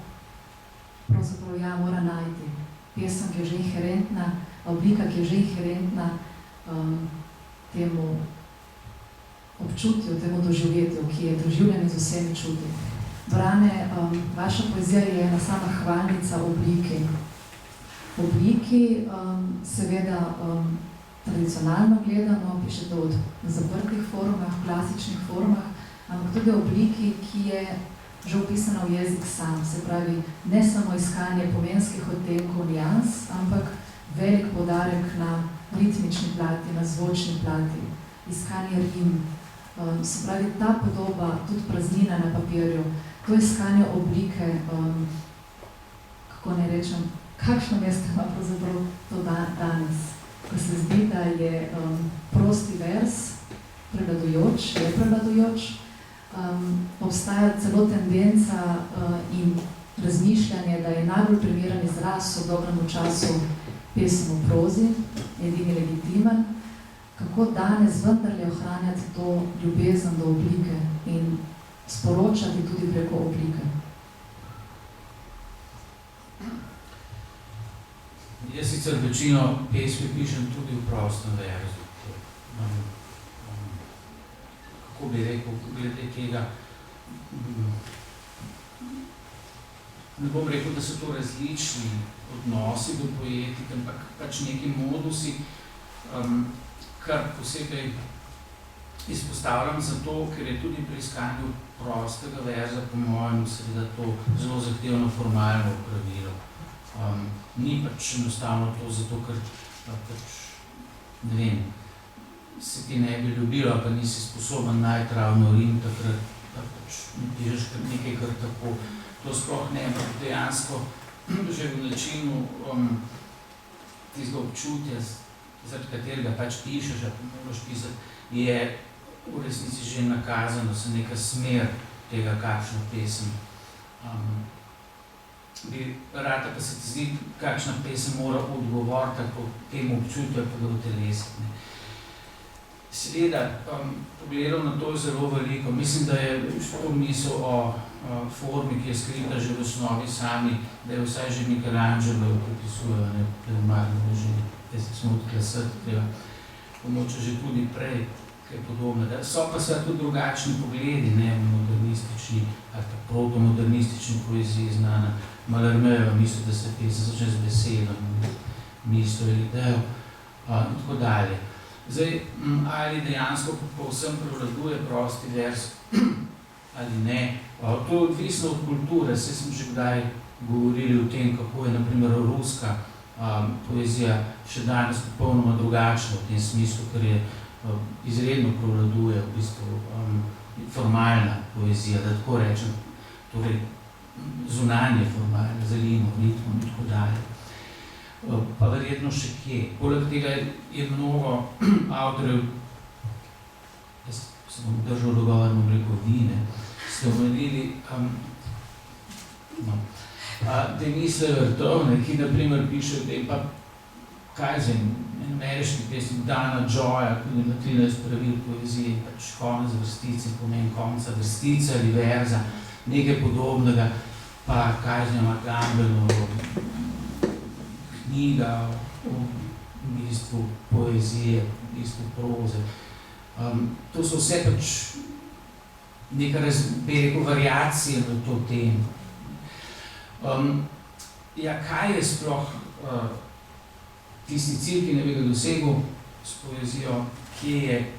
pravzaprav ja, mora najti. Pesem, ki je že inherentna, oblika, ki je že inherentna temu občutju, temu doživetju, ki je doživljen z vsemi čuti. Brane, vaša poezija je ena sama hvalnica obliki. obliki, seveda tradicionalno gledano, piše to v zaprtih formah, klasičnih formah, ampak tudi obliki, ki je že opisana v jezik sam, se pravi, ne samo iskanje pomenskih odtenkov, nijans, ampak velik poudarek na ritmični plati, na zvočni plati, iskanje rim. Se pravi, ta podoba, tudi praznina na papirju, to iskanje oblike, kako ne rečem, kakšno mesto ima pravzaprav to danes, ko se zdi, da je prosti vers prevladujoč, je prevladujoč, obstaja celo tendenca in razmišljanje, da je najbolj primeren izraz v sodobnemu času pesem v prozi, edini legitimen, kako danes vendarle ohranjati to ljubezen do oblike in sporočati tudi preko oblike. Jaz sicer večino pesmi pišem tudi v prostem verzu. Kako bi rekel, glede tega, ne bom rekel, da so to različni odnosi do poetike, ampak pač neki modusi, kar posebej izpostavljam zato, ker je tudi pri iskanju prostega verza, po mojem, seveda to zelo zahtevno formalno pravilo. Ni pač enostavno to zato, ker pač, ne vem, se ti ne bi ljubilo, pa nisi sposoben najti ravno rim, takrat pač ne pišeš nekaj kar tako. To sploh ne, ampak dejansko že v načinu tistega občutja, zaradi katerega pač pišeš, a moraš pisati, je v resnici že nakazano, se neka smer tega, kakšno pesem bi rada, pa se ti zdi, kakšna pesem mora odgovoriti tako temu občutju, pa ga utelesiti. Seveda, pogledal na to je zelo veliko. Mislim, da je to misel o formi, ki je skrita že v osnovi sami, da je vsaj že Michelangelo popisuje, ne, Leonardo že, da smo odklasati, treba pomoče že tudi prej, kaj podobne. So pa seveda tudi drugačni pogledi, ne, modernistični, ali pa protomodernistični poeziji znana. Mallarméjeva misli, da se pesem začne z besedom, mislijo idejo in tako dalje. Zdaj, ali dejansko povsem prevladuje prosti vers ali ne, to je odvisno od kulture. Saj sem že kdaj govorili o tem, kako je na primer ruska poezija še danes popolnoma drugačna v tem smislu, ker je izredno prevladuje v bistvu formalna poezija, da tako rečem, torej zunanje formalne, z rimom, ritmom in tako dalje. Pa verjetno še kje. Poleg tega je mnogo avtorjev, jaz se bom držal dogovor, bom rekel vine, ste omenili Denise Vertovne, ki na primer piše o tem, pa kaj zem, ameriški pesmi Dana Joya, tudi na 13 pravil poezije, pač konec vrstice, pomen konca vrstice ali verza, nekaj podobnega, pa kaj zem, Gambelov, knjiga v bistvu poezije, v bistvu proze. To so vse pač neka variacije na to temo. Ja, kaj je sploh tisti cilj, ki ne bi ga dosegel s poezijo, kje je,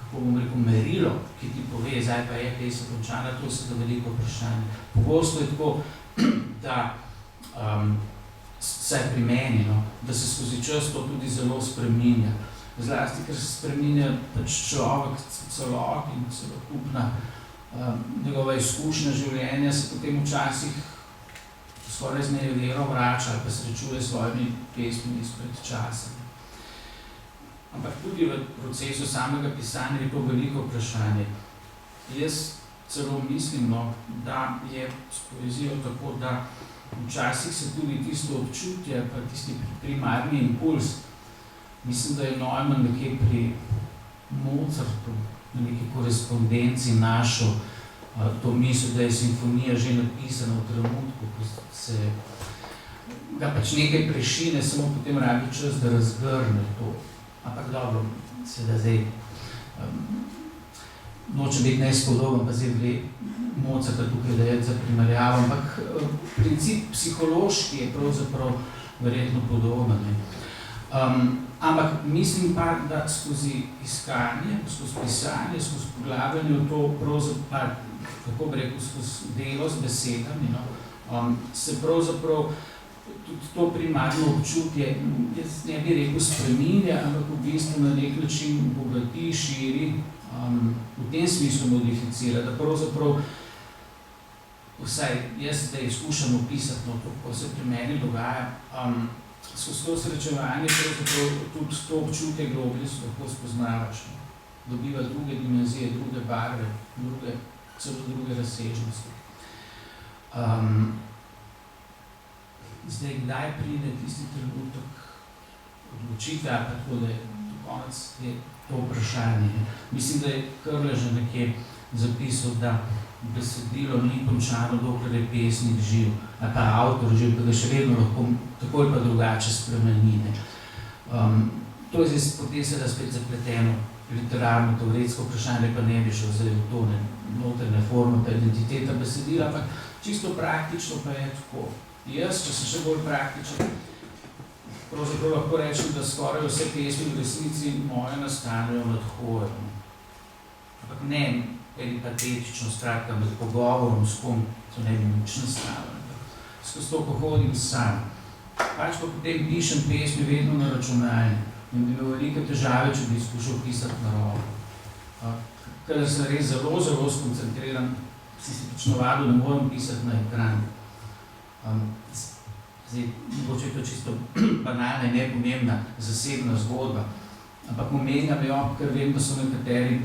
kako bom rekel, merilo, ki ti pove, zdaj pa je pesem končana, to se da veliko vprašanje. Pogosto je tako, da vsaj pri meni, no, da se skozi čas to tudi zelo spreminja. Zlasti, ker se spreminja pač človek celot in celokupna njegova izkušnja življenja se potem včasih skoraj z nevero vrača ali pa srečuje s svojimi pesmimi izpred časa. Ampak tudi v procesu samega pisanja je to veliko vprašanje. Jaz celo mislim, no, da je s poezijo tako, da včasih se tudi tisto občutje, pa tisti primarni impuls, mislim, da je Neumann nekje pri Mozartu, na neki korespondenci našel to misel, da je simfonija že napisana v trenutku, ko se ga pač nekaj prešine, samo potem rabi čas, da razgrne to. Ampak dobro, seveda zdaj nočem biti nespodoben, pa zdaj gre Mozarta tukaj dajati za primerjavo, ampak princip psihološki je pravzaprav verjetno podoben. Ampak mislim pa, da skozi iskanje, skozi pisanje, skozi poglabljanje v to pravzaprav, kako bi rekel, skozi delo z besedami, se pravzaprav tudi to primarno občutje, jaz ne bi rekel spreminja, ampak v bistvu na nek način bogati, širi, v tem smislu modificira, da pravzaprav vsaj jaz zdaj skušam opisati, kako se pri meni dogaja, skozi to srečevanje pravzaprav tudi to občutje globlje lahko spoznavaš, dobiva druge dimenzije, druge barve, celo druge razsežnosti. Zdaj, kdaj pride tisti trenutek odločitve, ali pa tako, da je do konec je to vprašanje. Mislim, da je Krle že nekje zapisal, da besedilo ni končano, dokler je pesnik živ, ali pa avtor živ, da ga še vedno lahko tako ali pa drugače spremeni. To je zdaj potem seveda spet zapleteno literarno, teoretsko vprašanje, pa ne bi šel zdaj v to notrne forme, pa identiteta besedila, ampak čisto praktično pa je tako. Jaz, če sem še bolj praktičen, pravzaprav lahko rečem, da skoraj vse pesmi v resnici moje nastanejo med hojem. Ampak ne empatetično, skratka, med pogovorom s kom, to ne bi nič nastavljeno. Skozi to, ko hodim sam. Pač pa potem pišem pesmi vedno na računalniku in bi imel velike težave, če bi skušal pisati na roko. Ker sem res zelo, zelo skoncentriran, si točno vadil, da moram pisati na ekran. Zdaj, mogoče je to čisto banalna in nepomembna zasebna zgodba, ampak omenjam jo, ker vem, da so nekateri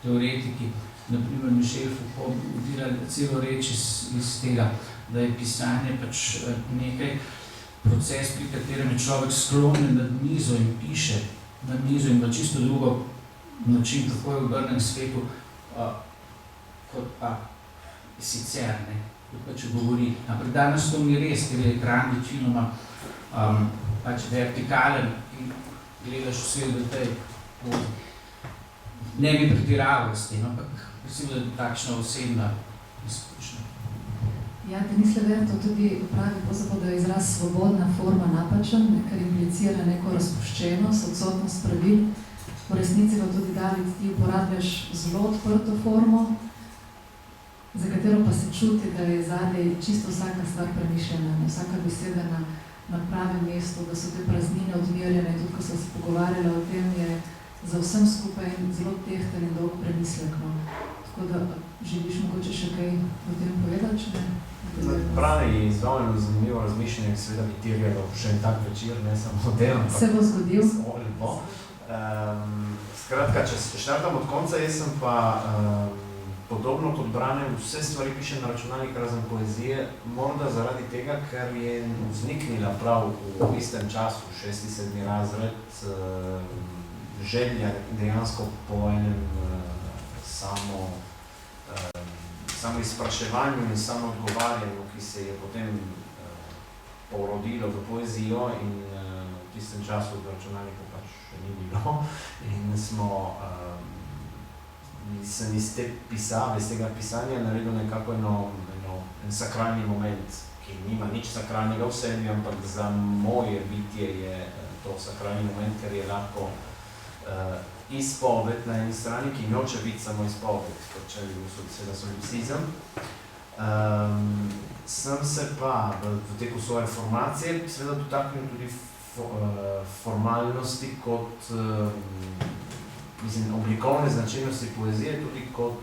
teoretiki, naprimer Michel Foucault, udirali celo reč iz tega, da je pisanje pač nekaj proces, pri katerem je človek sklonjen nad mizo in piše nad mizo in pa čisto drugo način, kako je v obrnem svetu, kot pa sicer, ne. Če govori. Ampak danes to ni res, ker je ekran večinoma pač vertikalen in gledaš vse v tej poti. Ne bi pretiraval s tem, ampak mislim, da je takšna osebna izkušnja. Ja, Denis Levertov tudi pravi, da je izraz svobodna forma napačen, ker implicira neko razpuščenost, odsotnost pravil. V resnici pa tudi, David, ti uporabljaš zelo odprto formo, za katero pa se čuti, da je zadaj čisto vsaka stvar premišljena, vsaka beseda na pravem mestu, da so te praznine odmerjene. Tudi, ko sem se pogovarjala o tem, je za vsem skupaj zelo tehten in dolg premislek. Tako da želiš mogoče še kaj o tem povedati, če ne? Pravi, izdovoljno zanimivo razmišljanje, seveda bi terjalo še en tak večer, ne samo o tem. Se bo zgodil? Lepo. Skratka, če štartam od konca, jaz sem pa podobno kot Brane, vse stvari pišem na računalnik razen poezije, morda zaradi tega, ker je vzniknila prav v istem času, 6. 7. razred, želja dejansko po enem samo izpraševanju in samo odgovarjanju, ki se je potem porodilo v poezijo in v tistem času v računalniku pač še ni bilo in sem iz te pisave, iz tega pisanja naredil nekako en sakralni moment, ki nima nič sakralnega v sebi, ampak za moje bitje je to sakralni moment, ker je lahko izpoved na eni strani, ki noče biti samo izpoved, če je seveda solipsizem. Sem se pa v teku svoje formacije seveda dotaknil tudi formalnosti kot oblikovne značilnosti poezije, tudi kot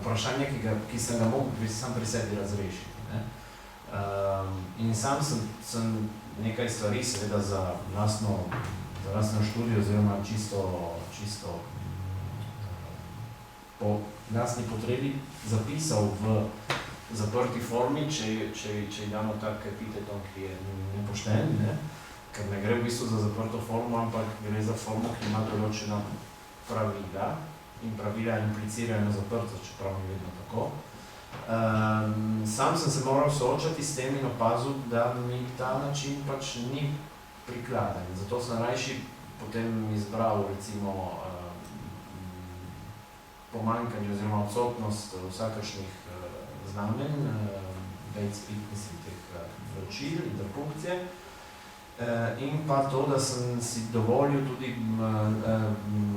vprašanje, ki sem ga mogel sam pri sebi razrešiti. In sam sem nekaj stvari seveda za lastno študijo oziroma čisto po lastni potrebi zapisal v zaprti formi, če damo tak epiteton, ki je nepošten, ker ne gre v bistvu za zaprto formo, ampak gre za formo, ki ima določena pravila in pravila implicirajo na zaprto, čeprav ni vedno tako. Sam sem se moral soočati s tem in opazil, da mi ta način pač ni prikladen. Zato sem rajši potem izbral recimo pomanjkanje oziroma odsotnost vsakršnih znamenj, teh vročil, interpunkcije. In pa to, da sem si dovolil tudi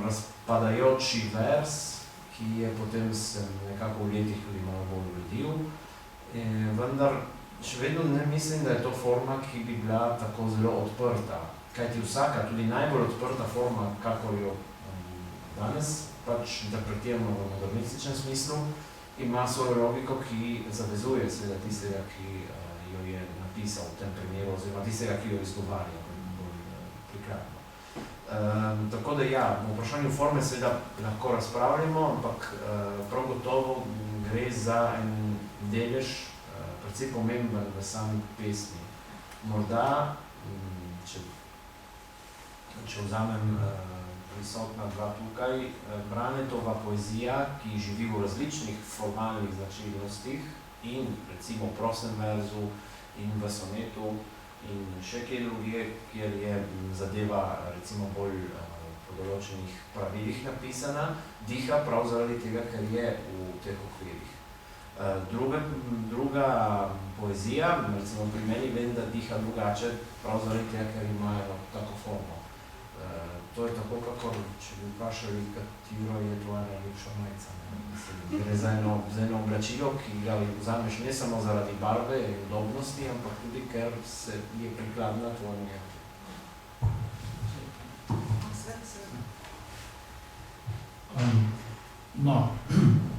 razpadajoči vers, ki je potem se nekako v letih tudi malo bolj uredil. Vendar še vedno ne mislim, da je to forma, ki bi bila tako zelo odprta. Kajti vsaka, tudi najbolj odprta forma, kakor jo danes pač interpretiramo v modernističnem smislu, ima svojo logiko, ki zavezuje seveda tistega, ki jo je napisal v tem primeru, oziroma tistega, ki jo izgovarja, bolj prikladno. Tako da ja, v vprašanju forme seveda lahko razpravljamo, ampak prav gotovo gre za en delež, precej pomemben v sami pesmi. Morda, če vzamem prisotna dva tukaj, Branetova poezija, ki živi v različnih formalnih značilnostih in recimo v prostem verzu in v sonetu in še kje drugje, kjer je zadeva recimo bolj po določenih pravilih napisana, diha prav zaradi tega, ker je v teh okvirih. Druga poezija, recimo pri meni vem, da diha drugače prav zaradi tega, ker imajo tako formo. To je tako, kakor, če bi vprašali, katero je tvoja najljubša majica. Gre za eno oblačilo, ki ga vzameš ne samo zaradi barve in udobnosti, ampak tudi, ker se je prikladna tvojemu. No,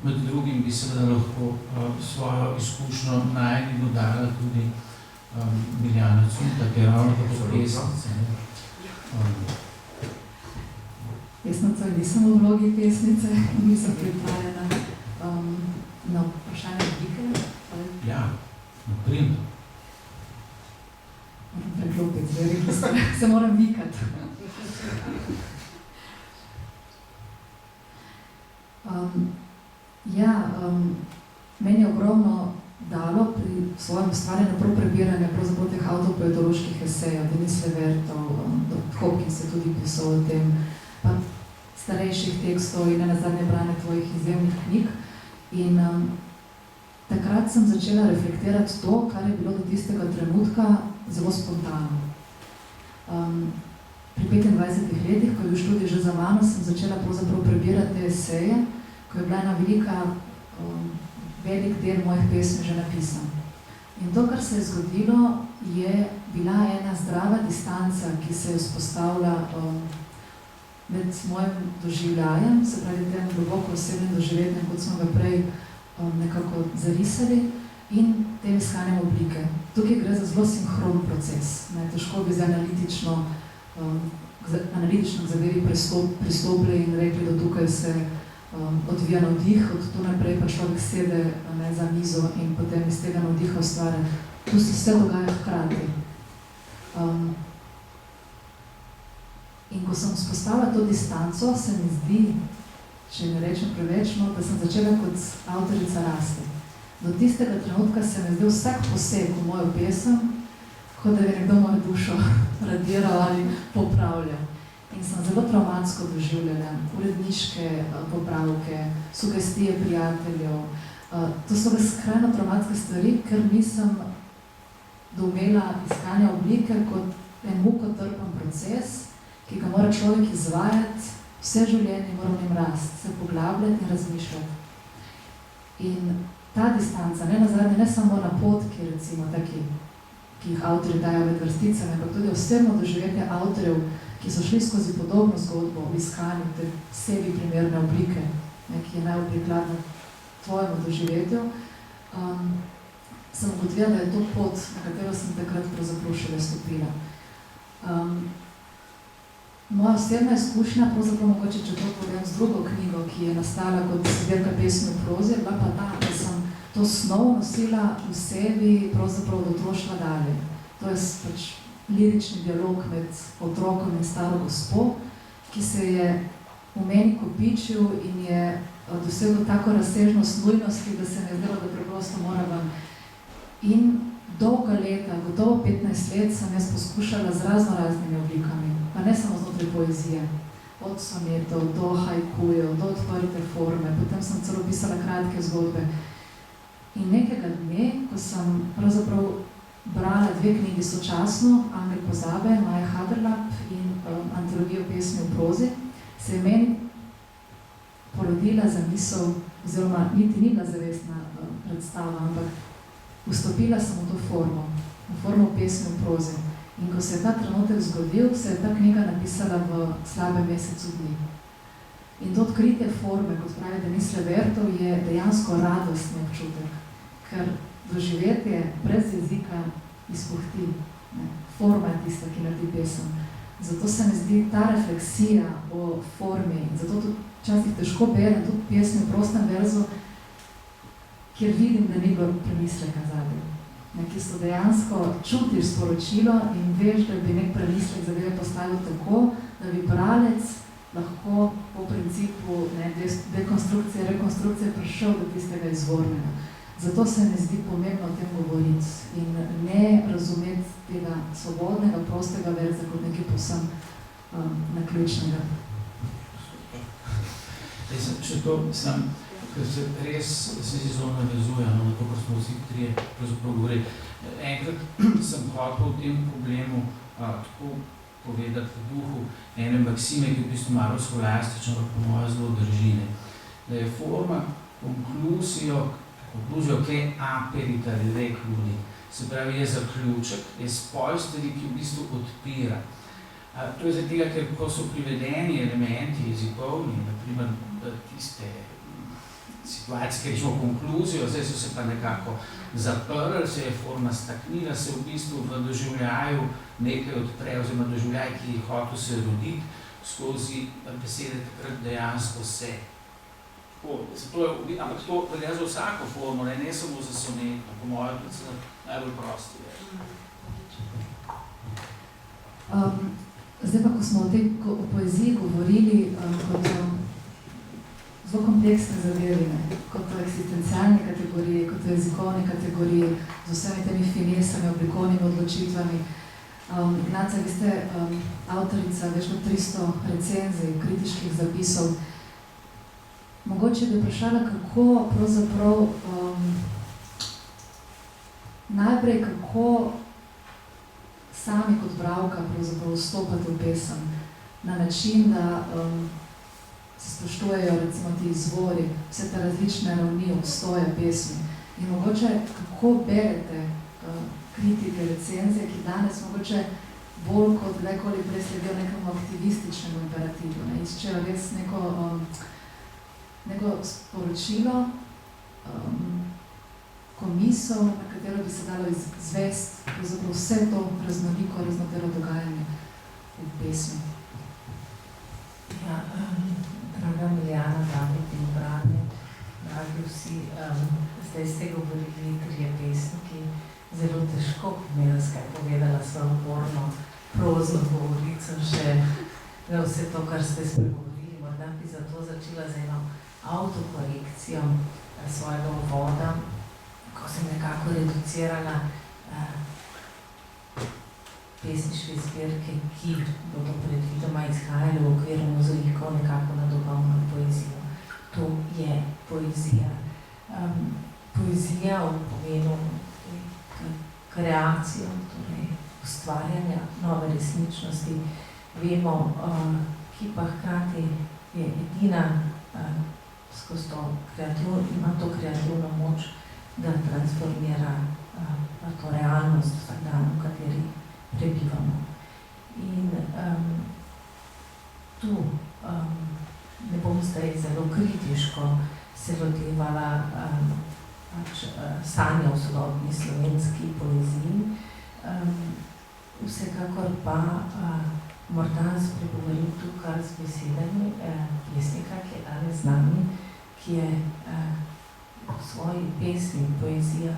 med drugim bi seveda lahko svojo izkušnjo najni dodala tudi Miljana Cunta, ki je ravno tako pesnice. Pesnica nisem v vlogi pesnice, nisem pripravljena na vprašanje oblike. Ja, naprimer. Moram preklopiti, zdaj rekli ste, se moram vikati. Meni je ogromno dalo pri svojem ustvarjanju prav prebiranje pravzaprav teh avtopoetoloških esejev, Denis Levertov, Hopkins je tudi pisal o tem, pa starejših tekstov in nenazadnje branje tvojih izjemnih knjig. In takrat sem začela reflektirati to, kar je bilo do tistega trenutka zelo spontano. Pri 25 letih, ko je bil študij že za mano, sem začela pravzaprav prebirati te eseje, ko je bila ena velik del mojih pesmi že napisan. In to, kar se je zgodilo, je bila ena zdrava distanca, ki se je vzpostavila med mojim doživljajem, se pravi tem globoko osebnim doživetjem, kot smo ga prej nekako zarisali, in tem iskanjem oblike. Tukaj gre za zelo sinhron proces. Težko bi analitično k zadevi pristopili in rekli, da tukaj se odvija navdih, od tu naprej pa človek sede za mizo in potem iz tega navdiha ustvarja. Tu se vse dogaja hkrati. In ko sem vzpostavila to distanco, se mi zdi, če ne rečem preveč, da sem začela kot avtorica rasti. Do tistega trenutka se mi zdi vsak poseg v mojo pesem, kot da bi nekdo mojo dušo radiral ali popravljal. In sem zelo travmatsko doživljala uredniške popravke, sugestije prijateljev. To so skrajno travmatske stvari, ker nisem doumela iskanja oblike kot en mukotrpen proces, ki ga mora človek izvajati, vse življenje mora v njem rasti, se poglabljati in razmišljati. In ta distanca, nenazadnje, ne samo napotki, recimo taki, ki jih avtorji dajo med vrsticami, ampak tudi osebno doživetje avtorjev, ki so šli skozi podobno zgodbo v iskanju te sebi primerne oblike, ki je najbolj prikladna tvojemu doživetju, sem ugotovila, da je to pot, na katero sem takrat pravzaprav šele stopila. Moja osebna izkušnja, pravzaprav mogoče, če to povem z drugo knjigo, ki je nastala kot zbirka pesmi v prozi, je bila pa ta, da sem to snov nosila v sebi pravzaprav od otroštva dalje. To je pač lirični dialog med otrokom in staro gospo, ki se je v meni kopičil in je dosegel tako razsežnost nujnosti, da se mi je zdelo, da preprosto mora ven. In dolga leta, gotovo 15 let, sem jaz poskušala z raznoraznimi oblikami, pa ne samo znotraj poezije, od sonetov do hajkujev, do odprte forme, potem sem celo pisala kratke zgodbe. In nekega dne, ko sem pravzaprav brala 2 knjigi sočasno, Angel pozabe, Maja Haderlap in antologijo pesmi v prozi, se je meni porodila zamisel, oziroma niti ni bila zavestna predstava, ampak vstopila sem v to formo, v formo pesmi v prozi. In ko se je ta trenutek zgodil, se je ta knjiga napisala v slabem mesecu dni. In to odkritje forme, kot pravi Denis Levertov, je dejansko radostni občutek, ker doživetje brez jezika izpuhti. Forma je tista, ki naredi pesem. Zato se mi zdi ta refleksija o formi, zato tudi včasih težko berem tudi pesmi v prostem verzu, kjer vidim, da ni bilo premisleka zadnje. Ki so dejansko čutiš sporočilo in veš, da bi nek premislek zadeve postavil tako, da bi bralec lahko po principu dekonstrukcije, rekonstrukcije prišel do tistega izvornega. Zato se mi zdi pomembno o tem govoriti in ne razumeti tega svobodnega, prostega verza kot nekaj povsem naključnega. Še to, ker se res se zelo navezuje na to, kar smo vsi trije pravzaprav govorili. Enkrat sem hotel v tem problemu tako povedati v duhu ene maksime, ki v bistvu malo scholastično, pa po moje zelo držine. Da je forma konkluzijo, kaj aperita recludi. Se pravi, je zaključek, je spoj stvari, ki v bistvu odpira. To je zaradi tega, ker ko so privedeni elementi jezikovni, naprimer tiste situacije, ki rečemo konkluzijo, zdaj so se pa nekako zaprli, se je forma staknila, se v bistvu v doživljaju nekaj odpre, oziroma doživljaj, ki je hotel se roditi, skozi besede takrat dejansko se. Ampak to velja za vsako formo, ne samo za sonetno, po mojem predvsem najbolj prosti. Zdaj pa, ko smo o poeziji govorili kot zelo kompleksne zadeve, kot o eksistencialni kategoriji, kot o jezikovni kategoriji, z vsemi temi finesami, oblikovnimi odločitvami. Ignacija, vi ste avtorica več kot 300 recenzij, kritiških zapisov. Mogoče bi vprašala, kako pravzaprav najprej, kako sami kot bralka pravzaprav vstopate v pesem na način, da se spoštujejo recimo ti izvori, vse te različne ravni obstoja pesmi. In mogoče, kako berete kritike, recenzije, ki danes mogoče bolj kot kdajkoli prej sledijo nekemu aktivističnemu imperativu, iščejo res neko sporočilo, komisel, na katero bi se dalo izvesti pravzaprav vse to raznoliko, raznotero dogajanje v pesmi. Ja, draga Miljana, David in Brane, dragi vsi, zdaj ste govorili trije pesniki, zelo težko mi je skaj povedala svojo uporno prozno govorico, še vse to, kar ste spregovorili, morda bi zato začela z eno avtokorekcijo svojega uvoda, ko sem nekako reducirala pesniške zbirke, ki bodo predvidoma izhajali v okviru mozaikov nekako na duhovno poezijo. To je poezija. Poezija v pomenu kreacijo, torej ustvarjanja nove resničnosti, vemo, ki pa hkrati je edina skozi to ima to kreativno moč, da transformira to realnost vsak dan, v kateri prebivamo. In tu ne bom zdaj zelo kritiško se lotevala sanja v sodobni slovenski poeziji, vsekakor pa morda spregovorim tukaj z besedami pesnika, ki je danes z nami, ki je v svoji pesmi poezija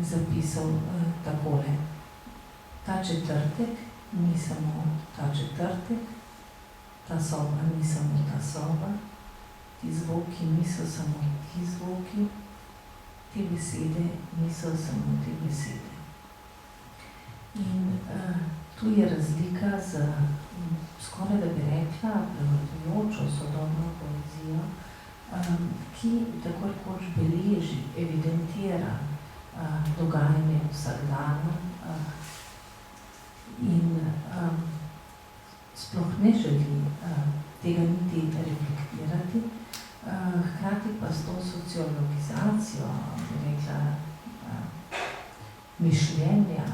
zapisal takole. Ta četrtek ni samo ta četrtek, ta soba ni samo ta soba, ti zvoki niso samo ti zvoki, te besede niso samo te besede. In tu je razlika z, skoraj da bi rekla, ki tako rekoč beleži, evidentira dogajanje vsakdana in sploh ne želi tega niti reflektirati, hkrati pa s to sociologizacijo, rekla, mišljenja,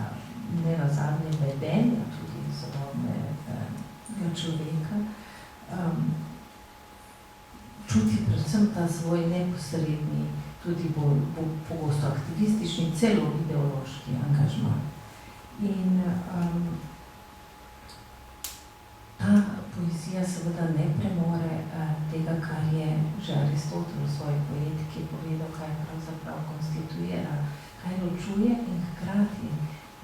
nenazadnje vedenja tudi sodobnega človeka, čuti predvsem ta svoj neposredni, tudi bolj pogosto aktivistični, celo ideološki angažman. In ta poezija seveda ne premore tega, kar je že Aristotel v svoji poetiki povedal, kaj pravzaprav konstituira, kaj ločuje in hkrati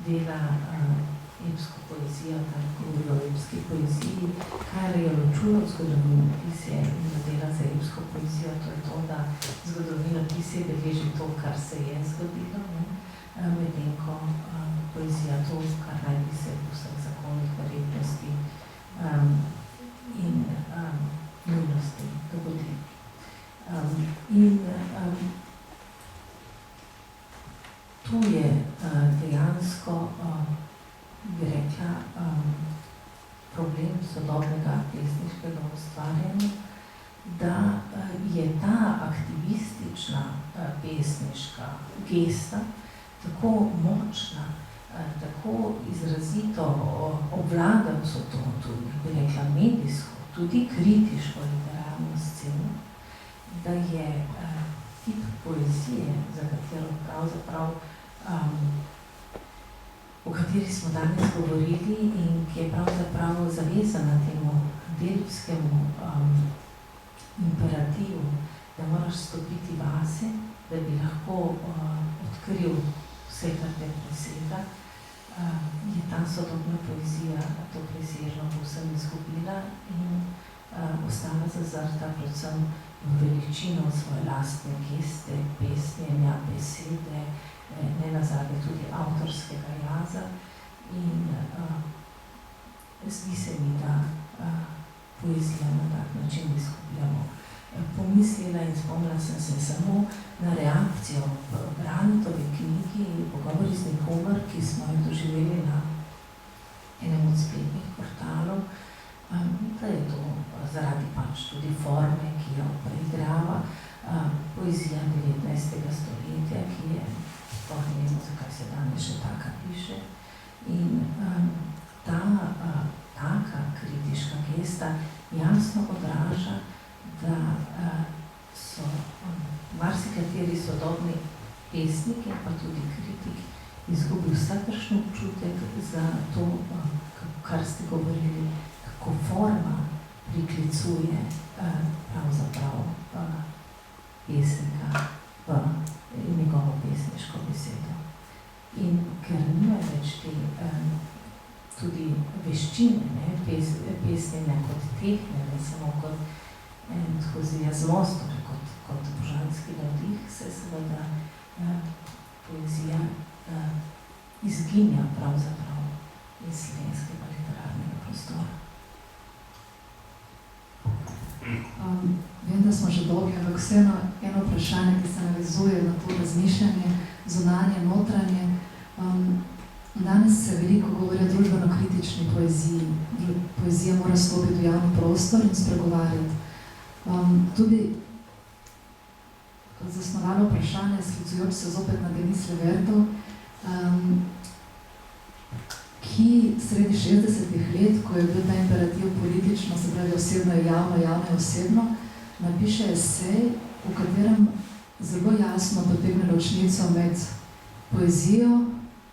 dela epsko poezijo, tako govori o epski poeziji, kar je ločuje od zgodovinopisje in da dela za epsko poezijo, to je to, da zgodovinopisje beleži to, kar se je zgodilo, medtem ko poezija to, kar naj bi se v vseh zakonih verjetnosti in nujnosti dogodi. Tu je dejansko, bi rekla, problem sodobnega pesniškega ustvarjanja, da je ta aktivistična pesniška gesta tako močna, tako izrazito obvlada vso to, tudi, bi rekla, medijsko, tudi kritiško literarno sceno, da je tip poezije, za katero pravzaprav o kateri smo danes govorili in ki je pravzaprav zavezana temu delovskemu imperativu, da moraš stopiti vase, da bi lahko odkril vse, kar te presega, je ta sodobna poezija to presežno povsem izgubila in ostala zazrta predvsem v veličino svoje lastne geste, pesnjenja, besede, nenazadnje tudi avtorskega jaza in zdi se mi, da poezijo na tak način izgubljamo. Pomislila in spomnila sem se samo na reakcijo v Brandtovi knjigi Pogovori z nikomer, ki smo jo doživeli na enem od spletnih portalov, da je to zaradi pač tudi forme, ki jo preigrava, poezija 19. stoletja, ki je, sploh ne vemo, zakaj se danes še taka piše. In ta taka kritiška gesta jasno odraža, da so marsikateri sodobni pesniki, pa tudi kritik, izgubil vsakršen občutek za to, kar ste govorili, kako forma priklicuje pravzaprav pesnika v njegovo pesniško besedo. In ker nima več te tudi veščine, pesnjenja kot tehnje, ne samo kot entuziazmos, torej kot božanski navdih, se seveda poezija izginja pravzaprav iz slovenskega literarnega prostora. Vem, da smo že dolgi, ampak vseeno eno vprašanje, ki se navezuje na to razmišljanje, zunanje, notranje. Danes se veliko govori o družbeno-kritični poeziji. Poezija mora stopiti v javni prostor in spregovarjati. Tudi zasnovano vprašanje, sklicujoč se zopet na Denise Levertov, ki sredi 60-ih let, ko je bil ta imperativ politično, se pravi osebno je javno, javno je osebno, napiše esej, v katerem zelo jasno potegne ločnico med poezijo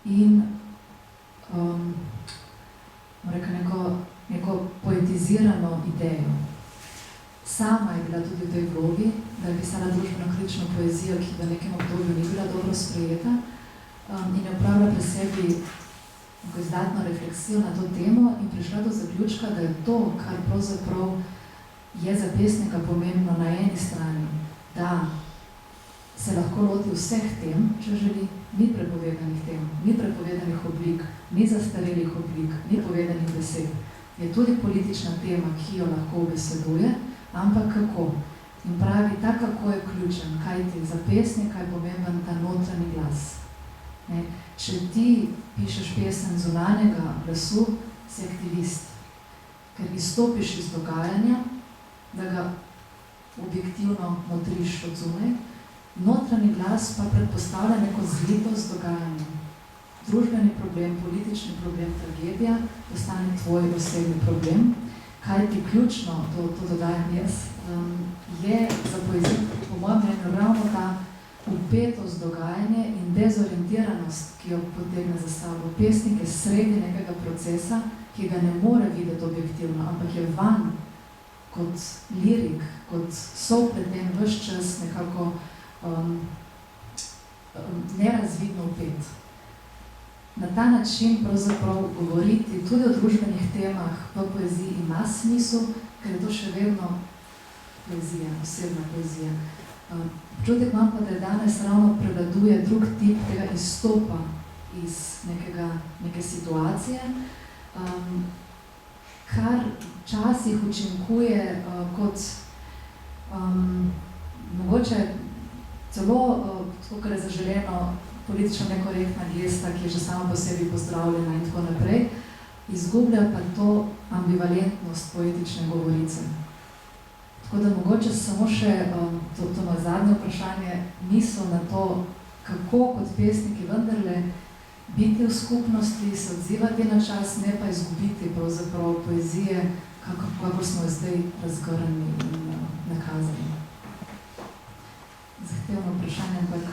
in neko poetizirano idejo. Sama je bila tudi v tej vlogi, da je pisala družbeno-kritično poezijo, ki v nekem obdobju ni bila dobro sprejeta in je opravila pri sebi izdatno refleksijo na to temo in prišla do zaključka, da je to, kar pravzaprav je za pesnika pomembno na eni strani, da se lahko loti vseh tem, če želi, ni prepovedanih tem, ni prepovedanih oblik, ni zastarelih oblik, ni povedanih besed. Je tudi politična tema, ki jo lahko ubeseduje, ampak kako? In pravi, ta kako je ključen, kaj ti za pesnika je pomemben ta notranji glas. Ne? Če ti pišeš pesem zunanjega glasu, si aktivist, ker izstopiš iz dogajanja, da ga objektivno motriš od zunaj. Notranji glas pa predpostavlja neko zlitost dogajanja. Družbeni problem, politični problem, tragedija postane tvoj osebni problem. Kaj ti ključno, to dodajam jaz, je za poezijo, po mojem mnenju, ravno ta upetost dogajanja in dezorientiranost, ki jo potegne za sabo. Pesnik je sredi nekega procesa, ki ga ne more videti objektivno, ampak je van kot lirik, kot sovpleten ves čas nekako nerazvidno upet. Na ta način pravzaprav govoriti tudi o družbenih temah v poeziji ima smisel, ker je to še vedno poezija, osebna poezija. Občutek imam pa, da danes ravno prevladuje drug tip tega izstopa iz neke situacije, kar včasih učinkuje kot mogoče celo, tako je zaželeno, politično nekorektna gesta, ki je že sama po sebi pozdravljena in tako naprej, izgublja pa to ambivalentnost poetične govorice. Tako da mogoče samo še to moje zadnje vprašanje, misel na to, kako kot pesniki vendarle biti v skupnosti, se odzivati na čas, ne pa izgubiti pravzaprav poezije, kako smo jo zdaj razgrnili in nakazali. Zahtevno vprašanje, ampak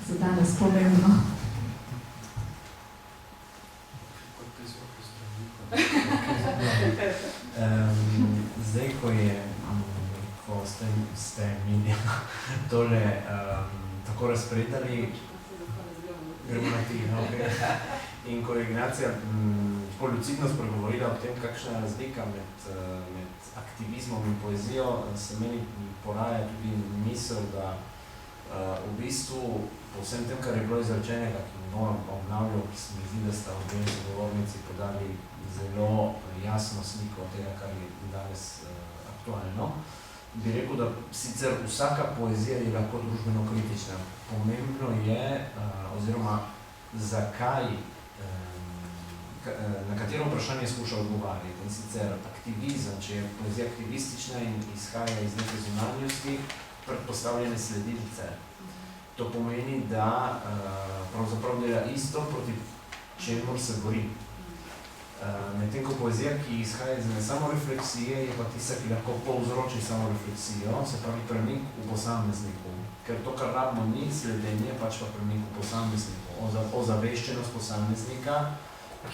za danes pomembno. Zdaj, ko ste mi tole tako razpredali, gremo na ti, in ko je Ignacija tako lucidno spregovorila o tem, kakšna je razlika med aktivizmom in poezijo, se meni poraja tudi misel, da v bistvu po vsem tem, kar je bilo izrečenega, ki ne moram obnavljal, ki se mi zdi, da sta obe zagovornici podali zelo jasno sliko tega, kar je danes aktualno, bi rekel, da sicer vsaka poezija je lahko družbeno kritična. Pomembno je, oziroma zakaj, na katero vprašanje skuša odgovarjati. In sicer aktivizem, če je poezija aktivistična in izhaja iz neke zunanjosti, predpostavljene sledilce. To pomeni, da pravzaprav dela isto, proti čemur se bori. Medtem ko poezija, ki izhaja iz samorefleksije, je pa tista, ki lahko povzroči samorefleksijo, se pravi premik v posamezniku. Ker to, kar rabimo, ni sledenje, pač pa premik v posamezniku, ozaveščenost posameznika,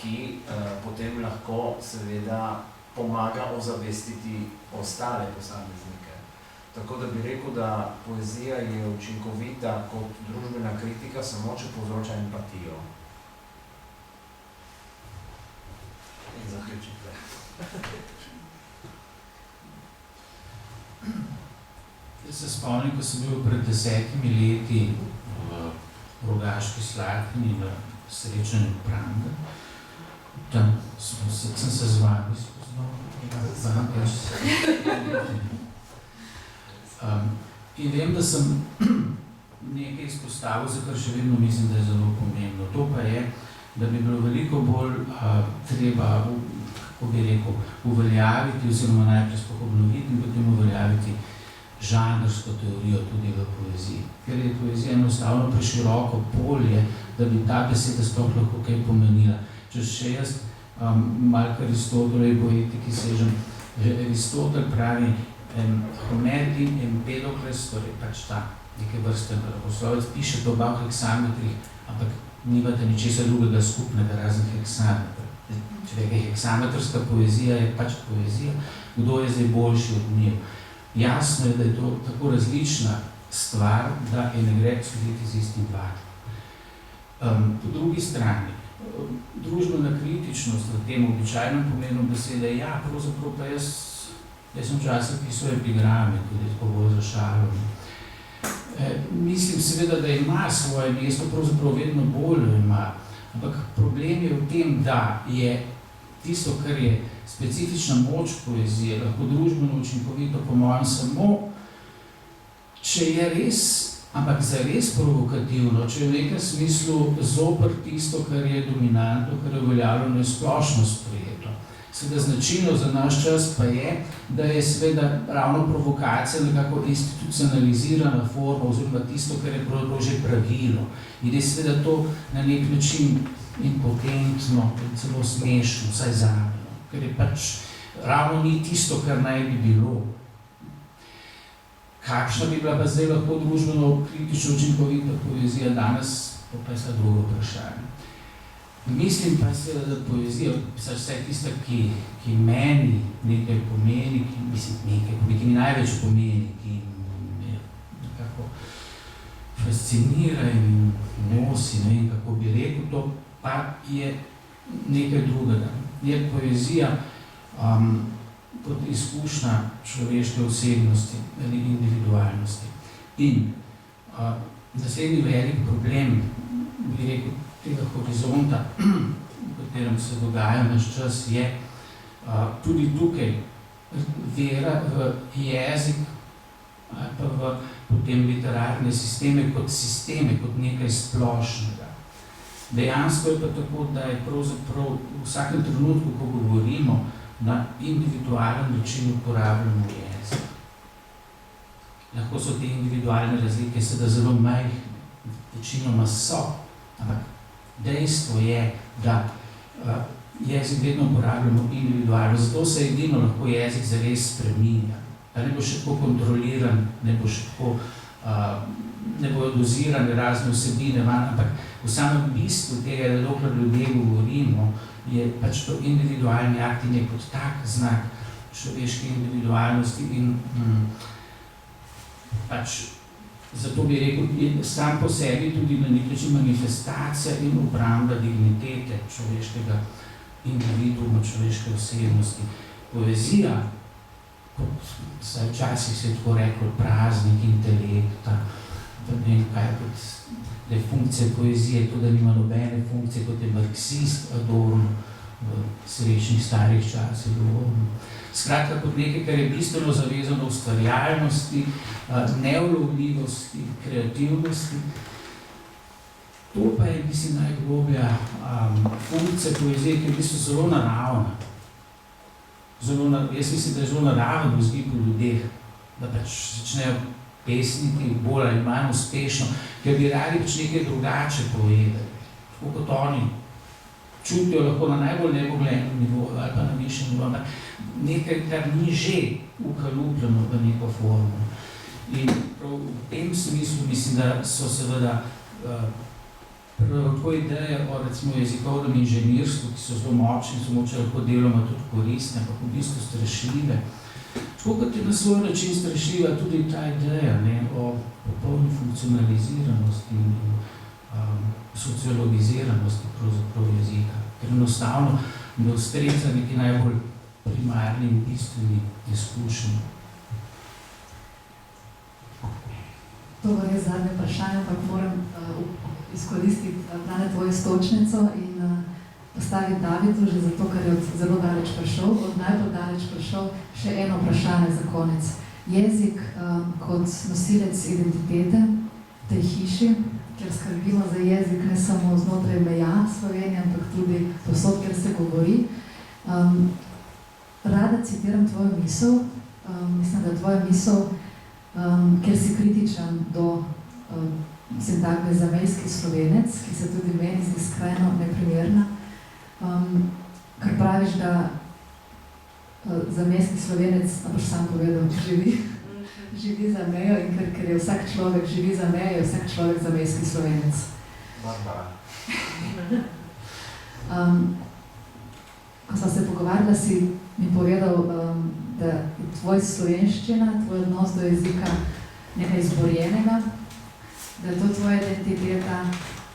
ki potem lahko seveda pomaga ozavestiti ostale posameznike. Tako da bi rekel, da poezija je učinkovita kot družbena kritika, samo če povzroča empatijo. In zaključite. Jaz se spomnim, ko sem bil pred 10 leti v Rogaški Slatini v srečanju Pranga. Tam sem se z vami spoznal. In vem, da sem nekaj izpostavil, za kar še vedno mislim, da je zelo pomembno. To pa je, da bi bilo veliko bolj treba, kako bi rekel, uveljaviti, oziroma najprej sploh obnoviti in potem uveljaviti žanrsko teorijo tudi v poeziji. Ker je poezija enostavno preširoko polje, da bi ta beseda sploh lahko kaj pomenila. Če še jaz malo k Aristotelovi poetiki sežem, Aristotel pravi, Homer in Empedokles, torej pač ta neke vrste naravoslovec, piše to oba v heksametrih, ampak nimate ničesar drugega skupnega, razen heksametra. Če je heksametrska poezija, je pač poezija, kdo je zdaj boljši od nje. Jasno je, da je to tako različna stvar, da je ne gre slediti z istim vatrom. Po drugi strani, družbena kritičnost v tem običajnem pomenu besede, ja, pravzaprav pa jaz sem včasih pisal epigrame, tudi tako bolj za šalo. Mislim seveda, da ima svoje mesto, pravzaprav vedno bolj ima, ampak problem je v tem, da je tisto, kar je specifična moč poezije, lahko družbeno učinkovito po mojem samo, če je res, ampak zares provokativno, če je v nekem smislu zoper tisto, kar je dominantno, kar je uveljavljeno in splošno sprejeto. Seveda značilno za naš čas pa je, da je seveda ravno provokacija nekako institucionalizirana forma oziroma tisto, kar je pravzaprav že pravilo. In je seveda to na nek način impotentno, celo smešno, vsaj zame, ker je pač ravno ni tisto, kar naj bi bilo. Kakšna bi bila pa zdaj lahko družbeno kritično učinkovita poezija danes, pa je seveda drugo vprašanje. Mislim pa seveda, da poezija, vsaj tista, ki meni nekaj pomeni, ki mi največ pomeni, ki me nekako fascinira in nosi, ne vem, kako bi rekel, to pa je nekaj drugega. Je poezija kot izkušnja človeške osebnosti ali individualnosti. In naslednji velik problem, bi rekel, tega horizonta, v katerem se dogaja naš čas, je tudi tukaj vera v jezik ali pa v potem literarne sisteme kot nekaj splošnega. Dejansko je pa tako, da je pravzaprav v vsakem trenutku, ko govorimo, na individualen način uporabljamo jezik. Lahko so te individualne razlike seveda zelo majhne, večinoma so, ampak dejstvo je, da jezik vedno uporabljamo individualno, zato se edino lahko jezik zares spreminja. Da ne bo še tako kontroliran, ne bo še tako, ne bojo dozirane razne vsebine, ampak v samem bistvu tega, da dokler ljudje govorimo, je pač to individualni akt in je kot tak znak človeške individualnosti in pač zato bi rekel, sam po sebi tudi na nek način manifestacija in obramba dignitete človeškega individuuma, človeške osebnosti. Poezija, kot vsaj včasih se je tako reklo, praznik intelekta, da ne vem kaj, da je funkcija poezije, to, da nima nobene funkcije, kot je marksist Adorno v srečnih starih časih govoril. Skratka, kot nekaj, kar je bistveno zavezano ustvarjalnosti, neulovljivosti, kreativnosti. To pa je, mislim, najgloblja funkcija poezije, ki je v bistvu zelo naravna. Jaz mislim, da je zelo naraven vzgib v ljudeh, da pač začnejo pesniti bolj ali manj uspešno, ker bi radi pač nekaj drugače povedali, tako kot oni čutijo lahko na najbolj neboglenem nivoju ali pa na višjem nivoju, nekaj, kar ni že ukalupljeno v neko formo. In prav v tem smislu mislim, da so seveda tako ideje o recimo jezikovnem inženirstvu, ki so zelo močni, so moče lahko deloma tudi koristne, ampak v bistvu strašljive. Tako kot je na svoj način strašljiva tudi ta ideja o popolni funkcionaliziranosti in sociologiziranosti pravzaprav jezika, ker enostavno ne ustreza neki najbolj primarni in bistveni izkušnji. To bo res zadnje vprašanje, ampak moram izkoristiti Brane tvojo stočnico in postaviti Davidu, že zato, ker je zelo daleč prišel, od najbolj daleč prišel, še eno vprašanje za konec. Jezik kot nosilec identitete v tej hiši, ker skrbimo za jezik ne samo znotraj meja Slovenije, ampak tudi povsod, kjer se govori. Rada citiram tvojo misel, mislim, da tvoja misel, ker si kritičen do sintagme zamejski Slovenec, ki se tudi meni zdi skrajno neprimerna, kar praviš, da zamejski Slovenec, a boš sam povedal, živi za mejo in ker je vsak človek živi za mejo, je vsak človek zamejski Slovenec. Barbara. Ko sem se pogovarjala, si mi povedal, da je tvoj slovenščina, tvoj odnos do jezika nekaj izborjenega, da je to tvoja identiteta.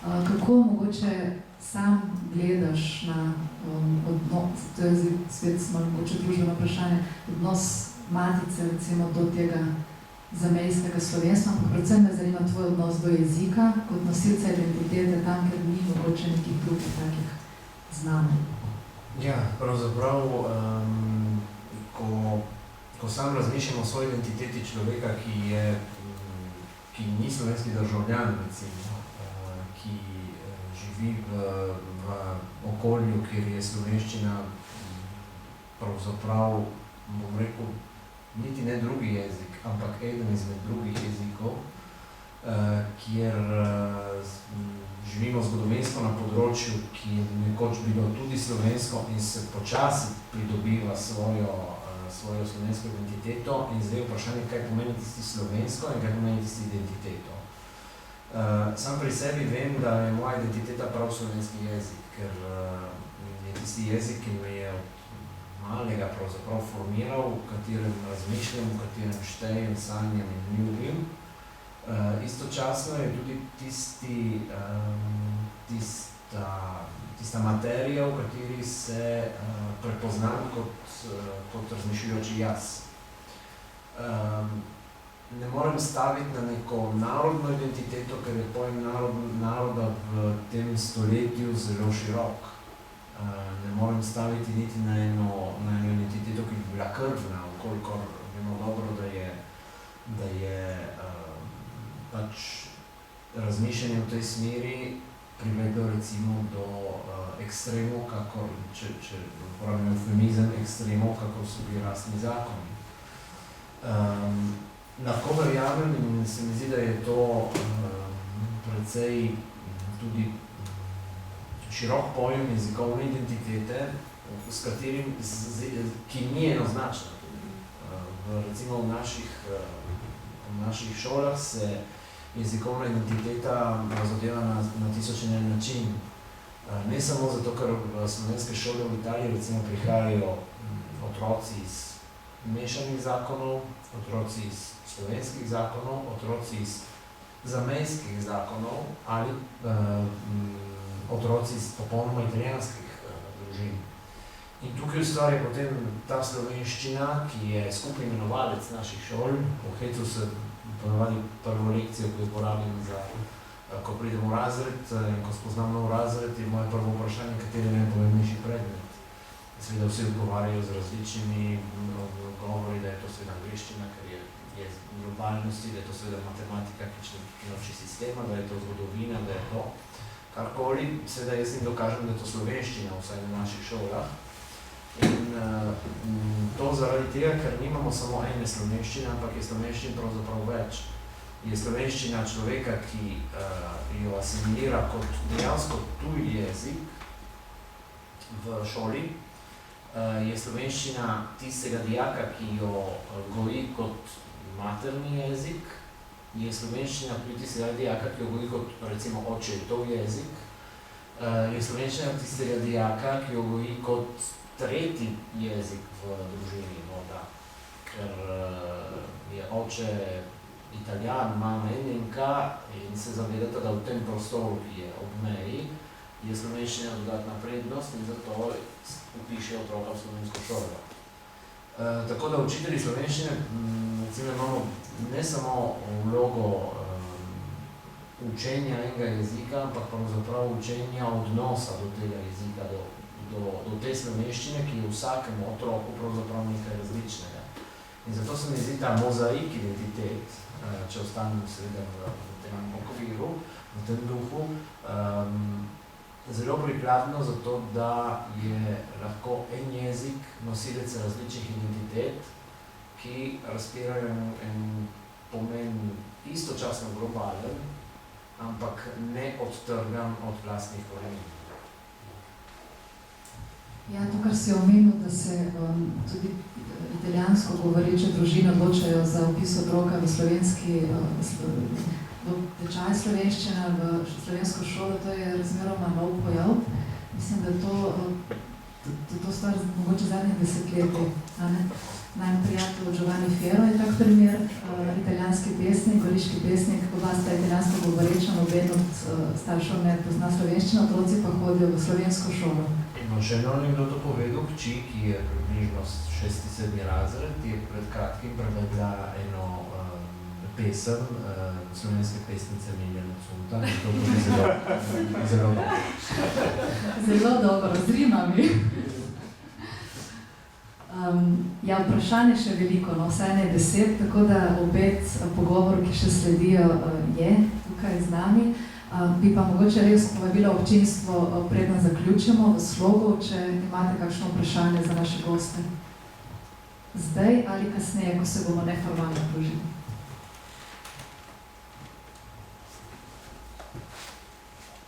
Kako mogoče sam gledaš na odnos, to je svet mogoče družbeno vprašanje, odnos matice recimo do tega zamejskega slovenstva, ampak predvsem me zanima tvoj odnos do jezika kot nosilca identitete tam, ker ni mogoče nekih drugih takih znamenj. Ja, pravzaprav, ko sam razmišljam o svoji identiteti človeka, ki je ki ni slovenski državljan, recimo, ki živi v okolju, kjer je slovenščina pravzaprav, bom rekel, niti ne drugi jezik, ampak eden izmed drugih jezikov, kjer živimo zgodovinsko na področju, ki je nekoč bilo tudi slovensko in se počasi pridobiva svojo slovensko identiteto in zdaj vprašanje, kaj pomeni tisti slovensko in kaj pomeni tisti identiteto. Sam pri sebi vem, da je moja identiteta prav slovenski jezik, ker je tisti jezik, ki me je od malega pravzaprav formiral, v katerem razmišljam, v katerem štejem, sanjam in ljubim. Istočasno je tudi tista materija, v kateri se prepoznam kot razmišljujoči jaz. Ne morem staviti na neko narodno identiteto, ker je pojem naroda v tem stoletju zelo širok. Ne morem staviti niti na eno identiteto, ki bi bila krvna, kolikor vemo dobro, da je pač razmišljanje v tej smeri privedlo recimo do ekstremov, kakor, če uporabim eufemizem, ekstremov, kakor so bili rasni zakoni. Lahko verjamem in se mi zdi, da je to precej tudi širok pojem jezikovne identitete, s katerim, ki ni enoznačna tudi. Recimo v naših šolah se jezikovna identiteta zadeva na tisoč in en način. Ne samo zato, ker v slovenske šole v Italiji recimo prihajajo otroci iz mešanih zakonov, otroci iz slovenskih zakonov, otroci iz zamejskih zakonov ali otroci iz popolnoma italijanskih družin. In tukaj ustvarja potem ta slovenščina, ki je skupni imenovalec naših šol. V Hecu se ponavadi prvo lekcijo, ki jo uporabim ko pridem v razred in ko spoznam nov razred, je moje prvo vprašanje, kateri je najpomembnejši predmet. Seveda vsi odgovarjajo z različnimi govori, da je to seveda angleščina, ker je globalnosti, da je to seveda matematika, ki noči sistema, da je to zgodovina, da je to karkoli. Seveda jaz jim dokažem, da je to slovenščina, vsaj na naših šolah. In to zaradi tega, ker nimamo samo ene slovenščine, ampak je slovenščin pravzaprav več. Je slovenščina človeka, ki jo asimilira kot dejansko tuj jezik v šoli. Je slovenščina tistega dijaka, ki jo goji kot materni jezik. Je slovenščina tudi tistega dijaka, ki jo goji kot recimo očetov jezik. Je slovenščina tistega dijaka, ki jo goji kot tretji jezik v družini morda, ker je oče Italijan, mama Nemka in se zavedate, da v tem prostoru, ki je ob meji, je slovenščina dodatna prednost in zato upiše otroka v slovensko šolo. Tako da učitelji slovenščine recimo imamo ne samo vlogo učenja enega jezika, ampak pravzaprav učenja odnosa do tega jezika, do te slovenščine, ki je vsakemu otroku pravzaprav nekaj različnega. In zato se mi zdi ta mozaik identitet, če ostanem seveda v tem okviru, v tem duhu, zelo prikladno zato, da je lahko en jezik nosilec različnih identitet, ki razpirajo en pomen istočasno globalen, ampak ne odtrgan od vlastnih korenin. Ja, to, kar si omenil, da se tudi italijansko govoreče družine odločajo za vpis otroka v slovenski tečaj slovenščine v slovensko šolo, to je razmeroma nov pojav. Mislim, da to stvar mogoče zadnjih desetletij. Najmanj prijatelj Giovanni Ferro je tak primer, italijanski pesnik, goriški pesnik, oba sta italijansko govoreča, noben od staršev ne pozna slovenščino, otroci pa hodijo v slovensko šolo. No, še eno nekdo povedal, hči, ki je približno 6-7 razred, je pred kratkim prevedla eno pesem slovenske pesnice Miljane Cunta in to je zelo dobro. Zelo dobro, z rimami. Ja, vprašanje še veliko, no, vsaj ne 10, tako da obet pogovor, ki še sledijo, je tukaj z nami. Bi pa mogoče res povabila občinstvo, preden zaključimo v slogu, če imate kakšno vprašanje za naše goste. Zdaj ali kasneje, ko se bomo neformalno družili.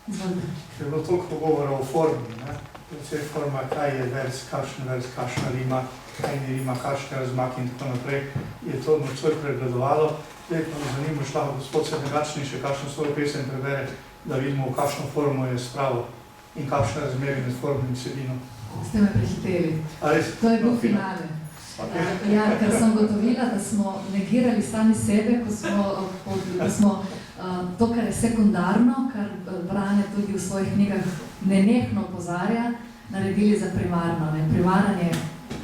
Izvolite. Je bilo toliko pogovora o formi, ne? Predvsej forma, kaj je vers, kakšna rima, kaj ne rima, kakšne razmaki in tako naprej, je to nocoj pregledovalo. Zdaj pa me zanima, lahko gospod Sedmegačni še kakšno svojo pesem prebere, da vidimo, v kakšno formo je spravo in kakšne razmeri med formo in vsebino. Ste me prehiteli. To je bil finale. Ja, ker sem gotovila, da smo negirali sami sebe, ko smo to, kar je sekundarno, kar Brane tudi v svojih knjigah nenehno opozarja, naredili za primarno. Primaren je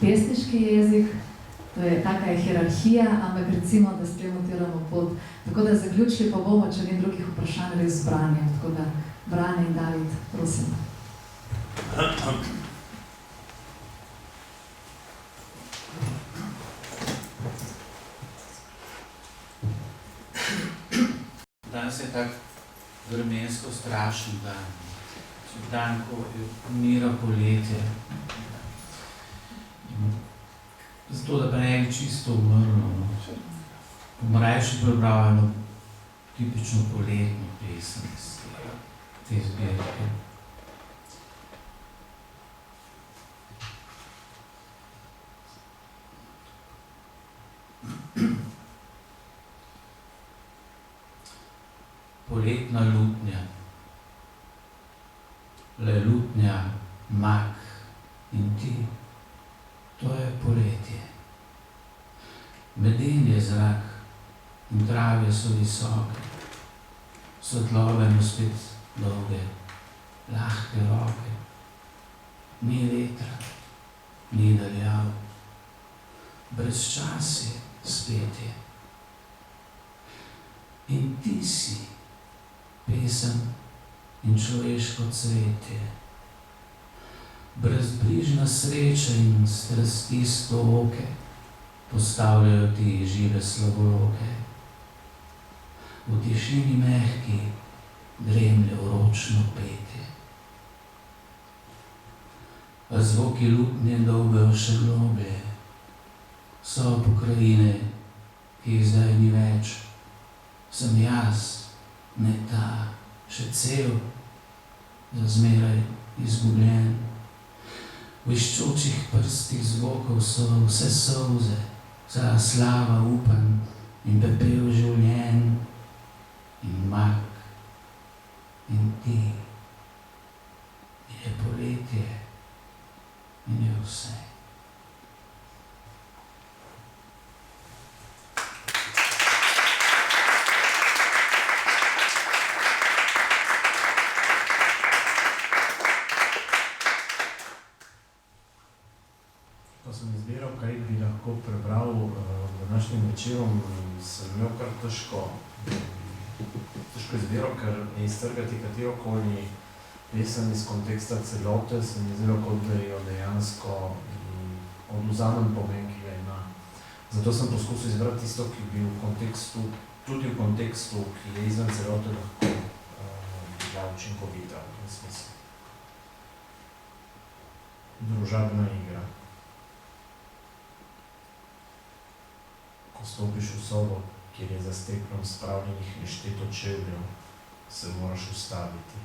pesniški jezik, to je taka je hierarhija, ampak recimo, da spremontiramo pot. Tako da zaključili pa bomo, če ni drugih vprašanj, res z Branjem. Tako da Brane in David, prosim. Danes je tak vremensko strašen dan. Dan, ko je umira poletje. Zato, da pa ne bi čisto umrlo. Bom rajši prebral eno tipično poletno pesem iz te zbirke. Poletna lutnja, le lutnja, mak in ti, to je poletje. Meden je zrak in trave so visoke, svetlobe mu spet dolge, lahke roke. Ni vetra, ni daljav, brezčasje spet je. In ti si pesem in človeško cvetje. Brezbrižna sreča in strasti stoke postavljajo ti žive slavoloke. V tišini mehki dremlje vročno petje. A zvoki lutnje dolbejo še globlje. So pokrajine, ki jih zdaj ni več. Sem jaz, ne ta, še cel, za zmeraj izgubljen. V iščočih prstih zvokov so vse solze, vsa slava upanj in pepel življenj. In mak, in ti, je poletje in je vse. Ko sem izbiral, kaj bi lahko prebral današnjim večerom, sem imel kar težko izbiral, ker iztrgati katerokoli pesem iz konteksta celote se mi zdelo, kot da jo dejansko odvzamem pomen, ki ga ima. Zato sem poskusil izbrati tisto, ki bi v kontekstu, tudi v kontekstu, ki je izven celote, lahko bila učinkovita v tem smislu. Družabna igra. Ko stopiš v sobo, kjer je za steklom spravljenih nešteto čevljev, se moraš ustaviti.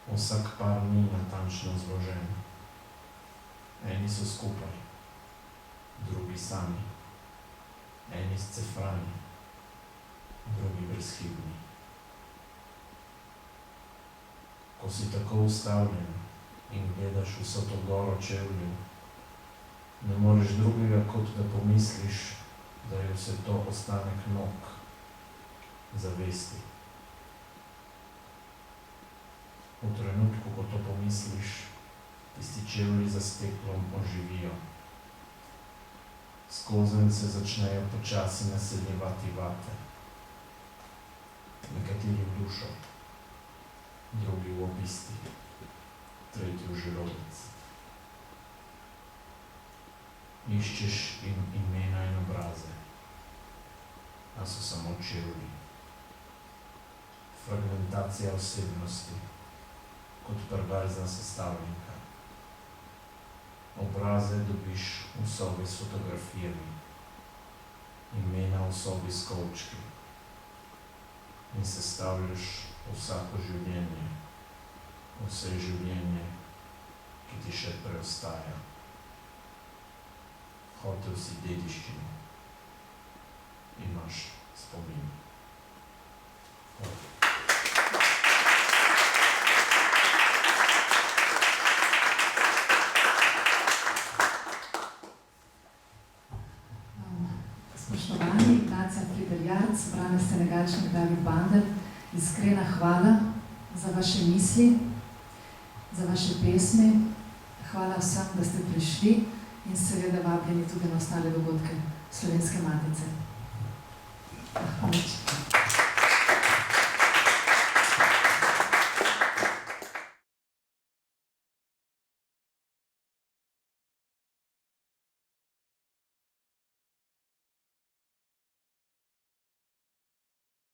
Vsak par ni natančno zložen. Eni so skupaj, drugi sami. Eni scefrani, drugi brezhibni. Ko si tako ustavljen in gledaš vso to goro čevljev, ne moreš drugega, kot da pomisliš, da je vse to ostanek nog, zavesti. V trenutku, ko to pomisliš, tisti čevlji za steklom oživijo. Skozenj se začnejo počasi naseljevati vate. Nekateri v dušo, drugi v obisti, tretji v želodec. iščeš imena in obraze, a so samo čevlji. Fragmentacija osebnosti kot perverzna sestavljenka. Obraze dobiš v sobi s fotografijami, imena v sobi s kovčki in sestavljaš vsako življenje, vse življenje, ki ti še preostaja. Hotel si dediščino, imaš spomin. Spoštovani Ignacija Frideljarc, Brane Senegalčnik, David Bandel, iskrena hvala za vaše misli, za vaše pesmi. Hvala vsem, da ste prišli in seveda vabljeni tudi na ostale dogodke Slovenske Matice. Hvala.